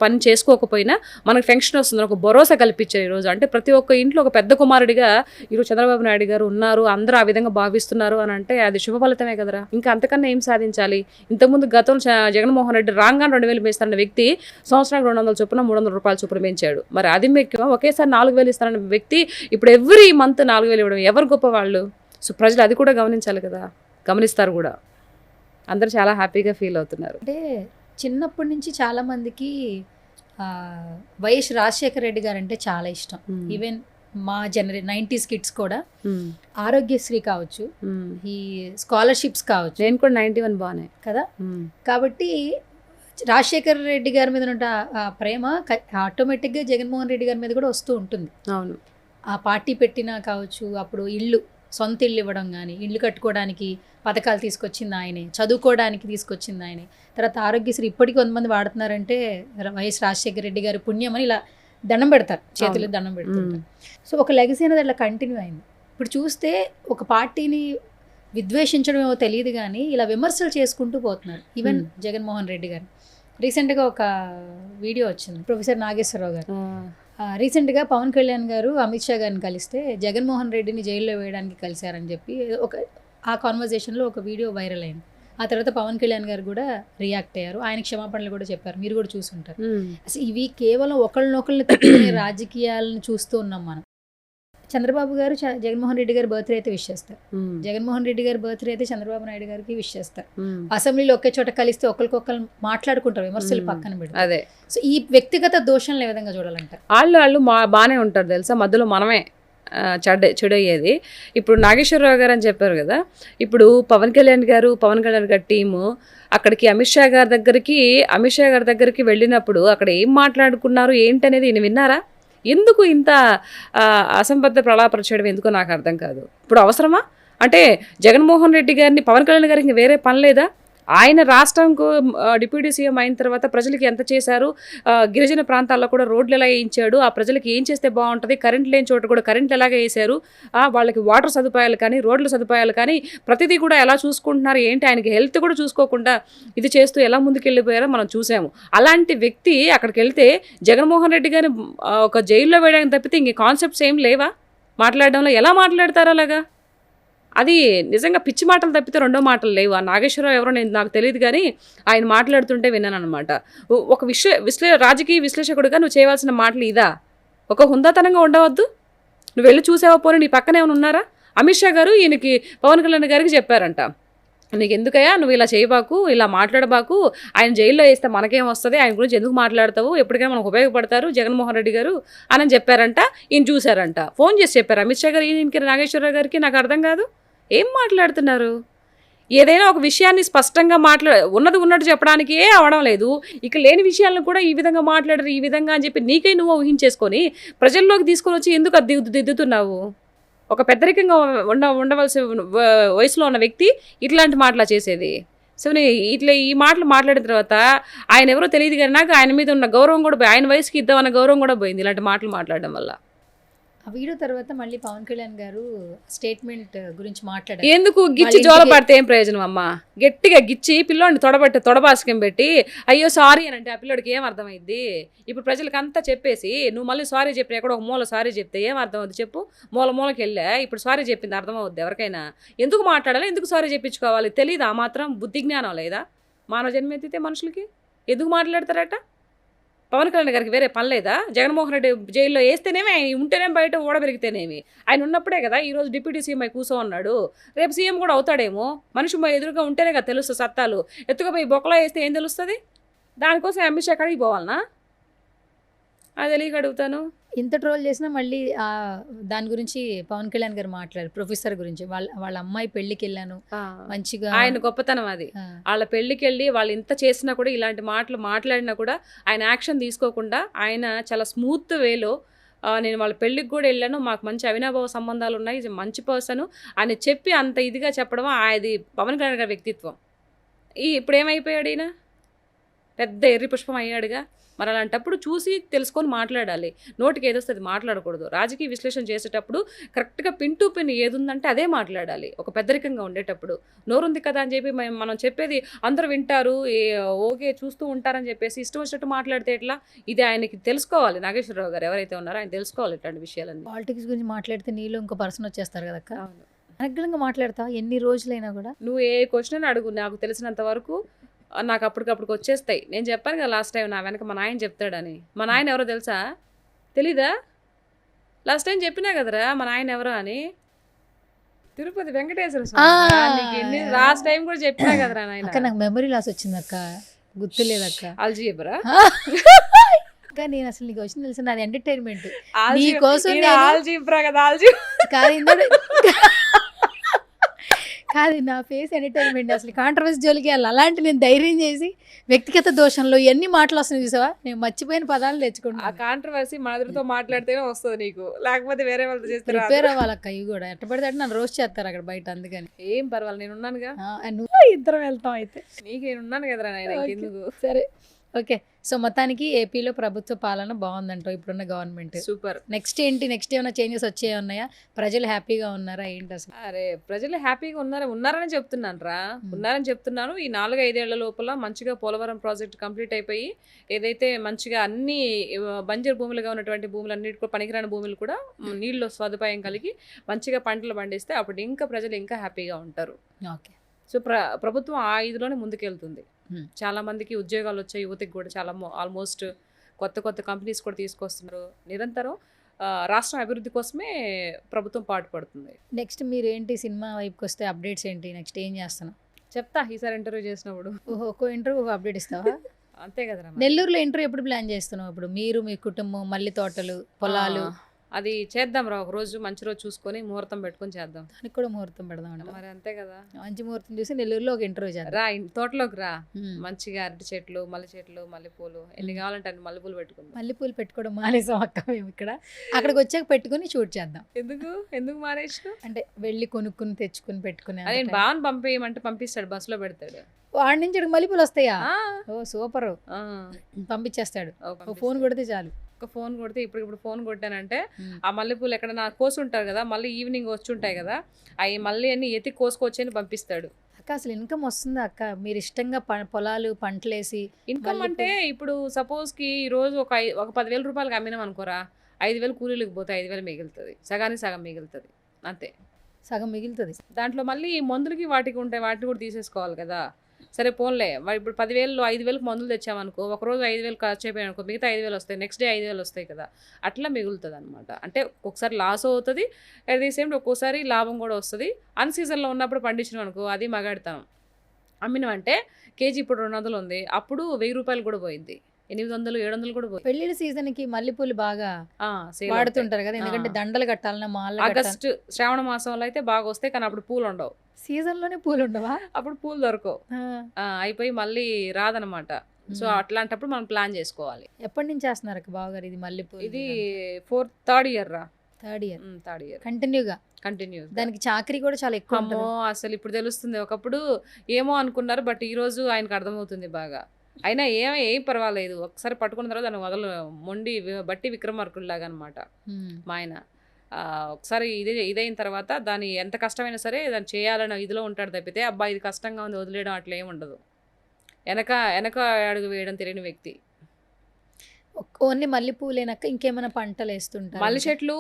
పని చేసుకోకపోయినా మనకు పెన్షన్ వస్తుంది, ఒక భరోసా కల్పించారు ఈరోజు. అంటే ప్రతి ఒక్క ఇంట్లో ఒక పెద్ద కుమారుడిగా ఈరోజు చంద్రబాబు నాయుడు గారు ఉన్నారు, అందరూ ఆ విధంగా భావిస్తున్నారు అని అంటే అది శుభ ఫలితమే కదరా. ఇంకా అంతకన్నా ఏం సాధించాలి? ఇంతకుముందు గతంలో జగన్మోహన్ రెడ్డి రాగానే 2,000 ఇస్తారన్న వ్యక్తి సంవత్సరానికి 200 చొప్పున 300 రూపాయల చొప్పున పెంచాడు. మరి అది ఒకేసారి 4,000 ఇస్తారన్న వ్యక్తి ఇప్పుడు ఎవ్రీ మంత్ 4,000 ఇవ్వడం ఎవరు గొప్ప వాళ్ళు? సో ప్రజలు అది కూడా గమనించాలి కదా, గమనిస్తారు కూడా. అందరూ చాలా హ్యాపీగా ఫీల్ అవుతున్నారు. అంటే చిన్నప్పటి నుంచి చాలా మందికి వైఎస్ రాజశేఖర రెడ్డి గారు అంటే చాలా ఇష్టం. ఈవెన్ మా 90s కిడ్స్ కూడా ఆరోగ్యశ్రీ కావచ్చు, ఈ స్కాలర్షిప్స్ కావచ్చు. నేను కూడా 91 బాగానే కదా. కాబట్టి రాజశేఖర రెడ్డి గారి మీద ఉన్న ఆ ప్రేమ ఆటోమేటిక్గా జగన్మోహన్ రెడ్డి గారి మీద కూడా వస్తూ ఉంటుంది. అవును. ఆ పార్టీ పెట్టినా కావచ్చు, అప్పుడు సొంత ఇల్లు ఇవ్వడం కానీ, ఇల్లు కట్టుకోవడానికి పథకాలు తీసుకొచ్చింది ఆయనే, చదువుకోవడానికి తీసుకొచ్చింది ఆయనే. తర్వాత ఆరోగ్యశ్రీ ఇప్పటికీ కొంతమంది వాడుతున్నారంటే వైఎస్ రాజశేఖర రెడ్డి గారి పుణ్యం అని ఇలా దండం పెడతారు, చేతులు దండం పెడుతుంటారు. సో ఒక లెగసీ అనేది అట్లా కంటిన్యూ అయింది. ఇప్పుడు చూస్తే ఒక పార్టీని విద్వేషించడం ఏమో తెలియదు కానీ ఇలా విమర్శలు చేసుకుంటూ పోతున్నారు. ఈవెన్ జగన్మోహన్ రెడ్డి గారు రీసెంట్గా ఒక వీడియో వచ్చింది, ప్రొఫెసర్ నాగేశ్వరరావు గారు రీసెంట్గా పవన్ కళ్యాణ్ గారు అమిత్ షా గారిని కలిస్తే జగన్మోహన్ రెడ్డిని జైల్లో వేయడానికి కలిశారని చెప్పి ఆ కాన్వర్జేషన్లో ఒక వీడియో వైరల్ అయింది. ఆ తర్వాత పవన్ కళ్యాణ్ గారు కూడా రియాక్ట్ అయ్యారు, ఆయన క్షమాపణలు కూడా చెప్పారు, మీరు కూడా చూసుంటారు. అసలు ఇవి కేవలం ఒకళ్ళనొకళ్ళని తిట్టుకునే రాజకీయాలను చూస్తూ ఉన్నాం మనం. చంద్రబాబు గారు జగన్మోహన్ రెడ్డి గారి బర్త్డే అయితే విష్ చేస్తారు, జగన్మోహన్ రెడ్డి గారి బర్త్డే అయితే చంద్రబాబు నాయుడు గారికి విష్ చేస్తారు. అసెంబ్లీలో ఒకే చోట కలిస్తే ఒకరికొకరు మాట్లాడుకుంటారు, విమర్శలు పక్కన పెడతారు. అదే. సో ఈ వ్యక్తిగత దోషాలను ఏ విధంగా చూడాలంటారు? వాళ్ళు బాగానే ఉంటారు తెలుసా, మధ్యలో మనమే చెడయ్యేది. ఇప్పుడు నాగేశ్వరరావు గారు అని చెప్పారు కదా, ఇప్పుడు పవన్ కళ్యాణ్ గారు టీము అక్కడికి అమిత్ షా గారి దగ్గరికి వెళ్ళినప్పుడు అక్కడ ఏం మాట్లాడుకున్నారు ఏంటనేది ఈయన విన్నారా? ఎందుకు ఇంత అసంబద్ధ ప్రలాపరచడం ఎందుకో నాకు అర్థం కాదు. ఇప్పుడు అవసరమా? అంటే జగన్మోహన్ రెడ్డి గారిని పవన్ కళ్యాణ్ గారికి వేరే పని లేదా? ఆయన రాష్ట్రంకు డిప్యూటీ సీఎం అయిన తర్వాత ప్రజలకి ఎంత చేశారు, గిరిజన ప్రాంతాల్లో కూడా రోడ్లు ఎలా వేయించాడు, ఆ ప్రజలకి ఏం చేస్తే బాగుంటుంది, కరెంట్ లేని చోట కూడా కరెంట్ ఎలాగ వేశారు, వాళ్ళకి వాటర్ సదుపాయాలు కానీ రోడ్ల సదుపాయాలు కానీ ప్రతిదీ కూడా ఎలా చూసుకుంటున్నారు ఏంటి, ఆయనకి హెల్త్ కూడా చూసుకోకుండా ఇది చేస్తూ ఎలా ముందుకెళ్ళిపోయారో మనం చూసాము. అలాంటి వ్యక్తి అక్కడికి వెళ్తే జగన్మోహన్ రెడ్డి గారిని ఒక జైల్లో వేయడానికి తప్పితే ఇంక కాన్సెప్ట్స్ ఏం లేవా మాట్లాడడంలో? ఎలా మాట్లాడతారు అలాగా? అది నిజంగా పిచ్చి మాటలు తప్పితే రెండో మాటలు లేవు. ఆ నాగేశ్వరరావు ఎవరో నాకు తెలియదు కానీ ఆయన మాట్లాడుతుంటే విన్నాను అనమాట. ఒక రాజకీయ విశ్లేషకుడిగా నువ్వు చేయవలసిన మాటలు ఇదా? ఒక హుందాతనంగా ఉండవద్దు? నువ్వు వెళ్ళి చూసావా? పోనీ నీ పక్కన ఏమైనా ఉన్నారా? అమిత్ షా గారు ఈయనకి పవన్ కళ్యాణ్ గారికి చెప్పారంట, నీకు ఎందుకయ్యా నువ్వు ఇలా చేయబాకు, ఇలా మాట్లాడబాకు, ఆయన జైల్లో వేస్తే మనకేం వస్తుంది, ఆయన గురించి ఎందుకు మాట్లాడతావు, ఎప్పటికైనా మనకు ఉపయోగపడతారు జగన్మోహన్ రెడ్డి గారు అని చెప్పారంట. ఈయన చూశారంట, ఫోన్ చేసి చెప్పారు అమిత్ షా గారు ఈయనకి నాగేశ్వరరావు గారికి. నాకు అర్థం కాదు ఏం మాట్లాడుతున్నారు. ఏదైనా ఒక విషయాన్ని స్పష్టంగా ఉన్నది ఉన్నట్టు చెప్పడానికే అవడం లేదు, ఇక లేని విషయాలను కూడా ఈ విధంగా మాట్లాడరు ఈ విధంగా అని చెప్పి నీకై నువ్వు ఊహించేసుకొని ప్రజల్లోకి తీసుకొని వచ్చి ఎందుకు దిద్దుతున్నావు? ఒక పెద్దరికంగా ఉండవలసిన వయసులో ఉన్న వ్యక్తి ఇట్లాంటి మాటలు చేసేది. సో ఈ మాటలు మాట్లాడిన తర్వాత ఆయన ఎవరో తెలియదు కానీ నాకు ఆయన మీద ఉన్న గౌరవం కూడా పోయి, ఆయన వయసుకి ఇద్దామన్న గౌరవం కూడా పోయింది ఇలాంటి మాటలు మాట్లాడడం వల్ల. ఆ వీడియో తర్వాత మళ్ళీ పవన్ కళ్యాణ్ గారు స్టేట్మెంట్ గురించి మాట్లాడారు. ఎందుకు గిచ్చి జోల పడితే ఏం ప్రయోజనం అమ్మా? గట్టిగా గిచ్చి పిల్లోడిని తొడబాసుకం పెట్టి అయ్యో సారీ అని అంటే ఆ పిల్లోడికి ఏం అర్థమైంది? ఇప్పుడు ప్రజలకు అంతా చెప్పేసి నువ్వు మళ్ళీ సారీ చెప్పిన ఎక్కడో ఒక మూల సారీ చెప్తే ఏం అర్థం అవుతుంది చెప్పు? మూలకి వెళ్ళా ఇప్పుడు సారీ చెప్పింది అర్థం అవుద్ది ఎవరికైనా? ఎందుకు మాట్లాడాలి, ఎందుకు సారీ చెప్పించుకోవాలి? తెలీదా మాత్రం? బుద్ధి జ్ఞానం లేదా? మానవ జన్మెత్తితే మనుషులకి ఎందుకు మాట్లాడతారట? పవన్ కళ్యాణ్ గారికి వేరే పని లేదా? జగన్మోహన్ రెడ్డి జైల్లో వేస్తేనేమి, ఆయన ఉంటేనే బయట ఓడబెరిగితేనేమి, ఆయన ఉన్నప్పుడే కదా ఈరోజు డిప్యూటీ సీఎం అయి కూర్చో ఉన్నాడు. రేపు సీఎం కూడా అవుతాడేమో. మనిషి ఎదురుగా ఉంటేనే కదా తెలుస్తుంది సత్తాలు. ఎత్తుకుపోయి బొక్కలో వేస్తే ఏం తెలుస్తుంది? దానికోసం అమిత్ షా కాడికి పోవాలనా? అది తెలియక అడుగుతాను. ఇంత ట్రోల్ చేసినా మళ్ళీ దాని గురించి పవన్ కళ్యాణ్ గారు మాట్లాడారు, ప్రొఫెసర్ గురించి. వాళ్ళ అమ్మాయి పెళ్లికి వెళ్ళాను మంచిగా, ఆయన గొప్పతనం అది. వాళ్ళ పెళ్లికి వెళ్ళి వాళ్ళు ఇంత చేసినా కూడా ఇలాంటి మాటలు మాట్లాడినా కూడా ఆయన యాక్షన్ తీసుకోకుండా ఆయన చాలా స్మూత్ వేలో నేను వాళ్ళ పెళ్ళికి కూడా వెళ్ళాను, మాకు మంచి అవినాభావ సంబంధాలు ఉన్నాయి, మంచి పర్సన్ అని చెప్పి అంత ఇదిగా చెప్పడం అది పవన్ కళ్యాణ్ గారి వ్యక్తిత్వం. ఇప్పుడు ఏమైపోయాడు ఈయన? పెద్ద ఎర్రి పుష్పం అయ్యాడుగా. మరి అలాంటప్పుడు చూసి తెలుసుకొని మాట్లాడాలి. నోటికి ఏదొస్తుంది మాట్లాడకూడదు. రాజకీయ విశ్లేషణ చేసేటప్పుడు కరెక్ట్గా పిన్ టు పిన్ ఏది ఉందంటే అదే మాట్లాడాలి. ఒక పెద్దరికంగా ఉండేటప్పుడు నోరుంది కదా అని చెప్పి మనం చెప్పేది అందరూ వింటారు, ఓకే చూస్తూ ఉంటారని చెప్పేసి ఇష్టం వచ్చినట్టు మాట్లాడితే ఎట్లా? ఇది ఆయనకి తెలుసుకోవాలి. నాగేశ్వరరావు గారు ఎవరైతే ఉన్నారో ఆయన తెలుసుకోవాలి ఇట్లాంటి విషయాలన్నీ. పాలిటిక్స్ గురించి మాట్లాడితే నీళ్ళు ఇంకో పర్సన్ వచ్చేస్తారు కదక్క. అనర్గళంగా మాట్లాడతావు ఎన్ని రోజులైనా కూడా. నువ్వు ఏ క్వశ్చన్ అడుగు, నాకు తెలిసినంత వరకు నాకు అప్పటికప్పుడు వచ్చేస్తాయి. నేను చెప్పాను కదా లాస్ట్ టైం నా వెనక మా నాయన చెప్తాడని. మా నాయన ఎవరో తెలుసా? తెలీదా? లాస్ట్ టైం చెప్పినా కదరా మా నాయన ఎవరో అని. తిరుపతి వెంకటేశ్వర స్వామి రా, నీకు ఎన్ని లాస్ట్ టైం కూడా చెప్పినా కదరా నాయన. అక్క నాకు మెమరీ లాస్ వచ్చింది అక్క, గుర్తులేదక్క. అల్జీబ్రా అక్క నేను అసలు నీకు వచ్చింది తెలుసు, నాది ఎంటర్టైన్మెంట్ ఆల్జీ- నీకోసం ఈయన నేను- ఆల్జీబ్రా కదా ఆల్జీబ్రా. కాదు ఇందడు కాదు నా ఫేస్ ఎంటర్టైన్మెంట్, అసలు కాంట్రవర్సీ జోలికి వెళ్ళాలి. అలాంటి నేను ధైర్యం చేసి వ్యక్తిగత దోషంలో ఎన్ని మాటలు వస్తున్నాయి చూసావా, నేను మర్చిపోయిన పదాలు ఆ తెచ్చుకుంటా. కాంట్రవర్సీ మనతో మాట్లాడితేనే వస్తుంది నీకు, లేకపోతే వేరే వాళ్ళతో చేస్తే రాదు. ప్రిపేర్ అవ్వాలక్క, ఇవి కూడా ఎట్ట పడితే అట్ట నన్ను రోస్ట్ చేస్తారు అక్కడ బయట, అందుకని ఏం పర్వాలేదు, నేను ఉన్నానుగా. నువ్వు ఇద్దరం వెళ్తాం అయితే. నీకు నేను ఉన్నాను కదరా నాయన, ఇంకెందుకు. సరే ఓకే. సో మొత్తానికి ఏపీలో ప్రభుత్వ పాలన బాగుందంట ఇప్పుడున్న గవర్నమెంట్. సూపర్. నెక్స్ట్ ఏంటి, నెక్స్ట్ ఏమైనా చేంజెస్ వచ్చే ఉన్నాయా, ప్రజలు హ్యాపీగా ఉన్నారా ఏంటి అసలు? అరే ప్రజలు హ్యాపీగా ఉన్నారని చెప్తున్నాను రా, ఉన్నారని చెప్తున్నాను. ఈ 4-5 ఏళ్ల లోపల మంచిగా పోలవరం ప్రాజెక్ట్ కంప్లీట్ అయిపోయి ఏదైతే మంచిగా అన్ని బంజరు భూములుగా ఉన్నటువంటి భూములన్నిటి కూడా, పనికిరాని భూములు కూడా నీళ్ళు సదుపాయం కలిగి మంచిగా పంటలు పండిస్తే అప్పుడు ఇంకా ప్రజలు ఇంకా హ్యాపీగా ఉంటారు. ఓకే. సో ప్రభుత్వం ఆ ఇదిలోనే ముందుకెళ్తుంది. చాలా మందికి ఉద్యోగాలు వచ్చాయి, యువతకి కూడా చాలా ఆల్మోస్ట్ కొత్త కంపెనీస్ కూడా తీసుకొస్తున్నారు. నిరంతరం రాష్ట్రం అభివృద్ధి కోసమే ప్రభుత్వం పాటుపడుతుంది. నెక్స్ట్ మీరు ఏంటి సినిమా వైపుకి వస్తే అప్డేట్స్ ఏంటి, నెక్స్ట్ ఏం చేస్తున్నావు చెప్తా ఈసారి ఇంటర్వ్యూ చేసినప్పుడు. ఓహో, ఒక్కో ఇంటర్వ్యూ ఒక అప్డేట్ ఇస్తావా? అంతే కదరా. నెల్లూరులో ఇంటర్వ్యూ ఎప్పుడు ప్లాన్ చేస్తున్నావు? ఇప్పుడు మీరు, మీ కుటుంబం, మల్లి తోటలు, పొలాలు, అది చేద్దాం రా, ఒక రోజు మంచి రోజు చూసుకొని ముహూర్తం పెట్టుకొని చేద్దాం. దానికి కూడా ముహూర్తం పెడదాం అంట. మరి అంతే కదా, మంచి ముహూర్తం చూసి నెల్లూరులో ఒక ఇంటర్వ్యూ చేద్దాం. రా తోటలోకి రా, మంచిగా అరటి చెట్లు, మల్లె చెట్లు, మల్లెపూలు ఎన్ని కావాలంటే అన్ని మల్లెపూలు పెట్టుకుందాం. మల్లెపూలు పెట్టుకోవడం మానేసాం అక్క మేము ఇక్కడ. అక్కడికి వచ్చాక పెట్టుకుని షూట్ చేద్దాం. ఎందుకు మానేసిన అంటే వెళ్ళి కొనుక్కుని తెచ్చుకుని పెట్టుకునే అదే బావని పంపేయమంటే పంపిస్తాడు, బస్సులో పెడతాడు. వాడి నుంచి ఇక్కడికి మల్లెపూలు వస్తాయా? ఆ, ఓ సూపర్, ఆ, పంపించేస్తాడు. పంపిస్తాడు. ఫోన్ కొడితే చాలు. ఒక ఫోన్ కొడితే ఇప్పుడు ఫోన్ కొట్టానంటే ఆ మల్లెపూలు ఎక్కడ నా కోసి ఉంటారు కదా, మళ్ళీ ఈవినింగ్ వచ్చి ఉంటాయి కదా, అవి మళ్ళీ అన్ని ఎత్తి కోసుకొచ్చి అని పంపిస్తాడు. అక్క అసలు ఇన్కమ్ వస్తుందా అక్క? మీరు ఇష్టంగా పొలాలు పంటలేసి ఇన్కమ్ అంటే ఇప్పుడు సపోజ్ కి ఈ రోజు ఒక 10,000 రూపాయలకి అమ్మినాం అనుకోరా, 5,000 కూలీలకు పోతే 5,000 మిగులుతుంది, సగానికి సగం మిగులుతుంది అంతే. సగం మిగులుతుంది. దాంట్లో మళ్ళీ మందులకి వాటికి ఉంటాయి, వాటిని కూడా తీసేసుకోవాలి కదా. సరే పోన్లే, ఇప్పుడు 10,000 5,000కి మందులు తెచ్చామనుకో, ఒకరోజు 5,000 ఖర్చు అయిపోయాయి అనుకో, మిగతా 5,000 వస్తాయి, నెక్స్ట్ డే 5,000 వస్తాయి కదా, అట్లా మిగులుతుంది అనమాట. అంటే ఒక్కొక్కసారి లాస్ అవుతుంది, అట్ ది సేమ్ ఒక్కోసారి లాభం కూడా వస్తుంది. అన్ సీజన్లో ఉన్నప్పుడు పండించినాం అనుకో, అది మగాడతాం. అమ్మినామంటే కేజీ ఇప్పుడు 200 ఉంది, అప్పుడు 1,000 రూపాయలు కూడా పోయింది, 800 700 కూడా పోయింది. పెళ్లిళ్ళ సీజన్ కి మల్లెపూలు బాగా సేల్ వాడుతుంటారు కదా, ఎందుకంటే దండలు కట్టాలన్నా మాల ఆగస్టు శ్రావణ మాసంలో అయితే బాగా వస్తాయి, కానీ అప్పుడు పూలు ఉండవు. సీజన్ లోనే పూలు ఉండవా? అప్పుడు పూలు దొరకవు, అయిపోయి మళ్ళీ రాదనమాట. సో అట్లాంటప్పుడు మనం ప్లాన్ చేసుకోవాలి. ఎప్పటి నుంచి చేస్తున్నారు అక్క బావగారు ఇది మల్లెపూలు? ఇది థర్డ్ ఇయర్ రా, థర్డ్ ఇయర్ కంటిన్యూగా. దానికి చాకరీ కూడా చాలా ఎక్కువ అమ్మో అసలు ఇప్పుడు తెలుస్తుంది, ఒకప్పుడు ఏమో అనుకున్నారు, బట్ ఈ రోజు ఆయనకు అర్థమవుతుంది బాగా. అయినా ఏం పర్వాలేదు, ఒకసారి పట్టుకున్న తర్వాత దాన్ని మొండి బట్టి విక్రమార్కుల్లాగా అనమాట మా ఆయన. ఒకసారి ఇదైన తర్వాత దాన్ని ఎంత కష్టమైనా సరే దాన్ని చేయాలన్న ఇదిలో ఉంటాడు తప్పితే, అబ్బా ఇది కష్టంగా ఉంది వదిలేయడం అట్లా ఏమి ఉండదు. వెనక అడుగు వేయడం తెలియని వ్యక్తి. ఓన్లీ మల్లెపూలేనక్క ఇంకేమైనా పంటలు వేస్తుంటారు? మల్లె చెట్లు,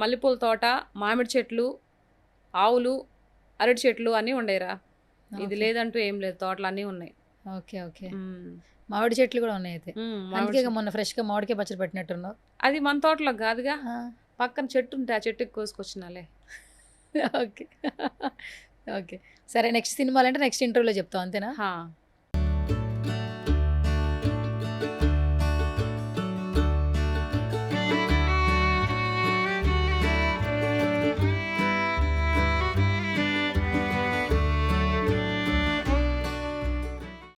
మల్లెపూల తోట, మామిడి చెట్లు, ఆవులు, అరటి చెట్లు అన్నీ ఉండేరా. ఇది లేదంటూ ఏం లేదు, తోటలు అన్నీ ఉన్నాయి. Okay okay. మామిడి చెట్లు కూడా ఉన్నాయి అయితే. అందుకే మొన్న ఫ్రెష్ గా మామిడికాయ పచ్చడి పెట్టినట్టున్నావు. అది మన తోటలో కాదుగా, పక్కన చెట్టు ఉంటే ఆ చెట్టుకి కోసుకొచ్చినాలే. Okay okay. సరే నెక్స్ట్ సినిమాలు అంటే నెక్స్ట్ ఇంటర్వ్యూలో చెప్తాం అంతేనా?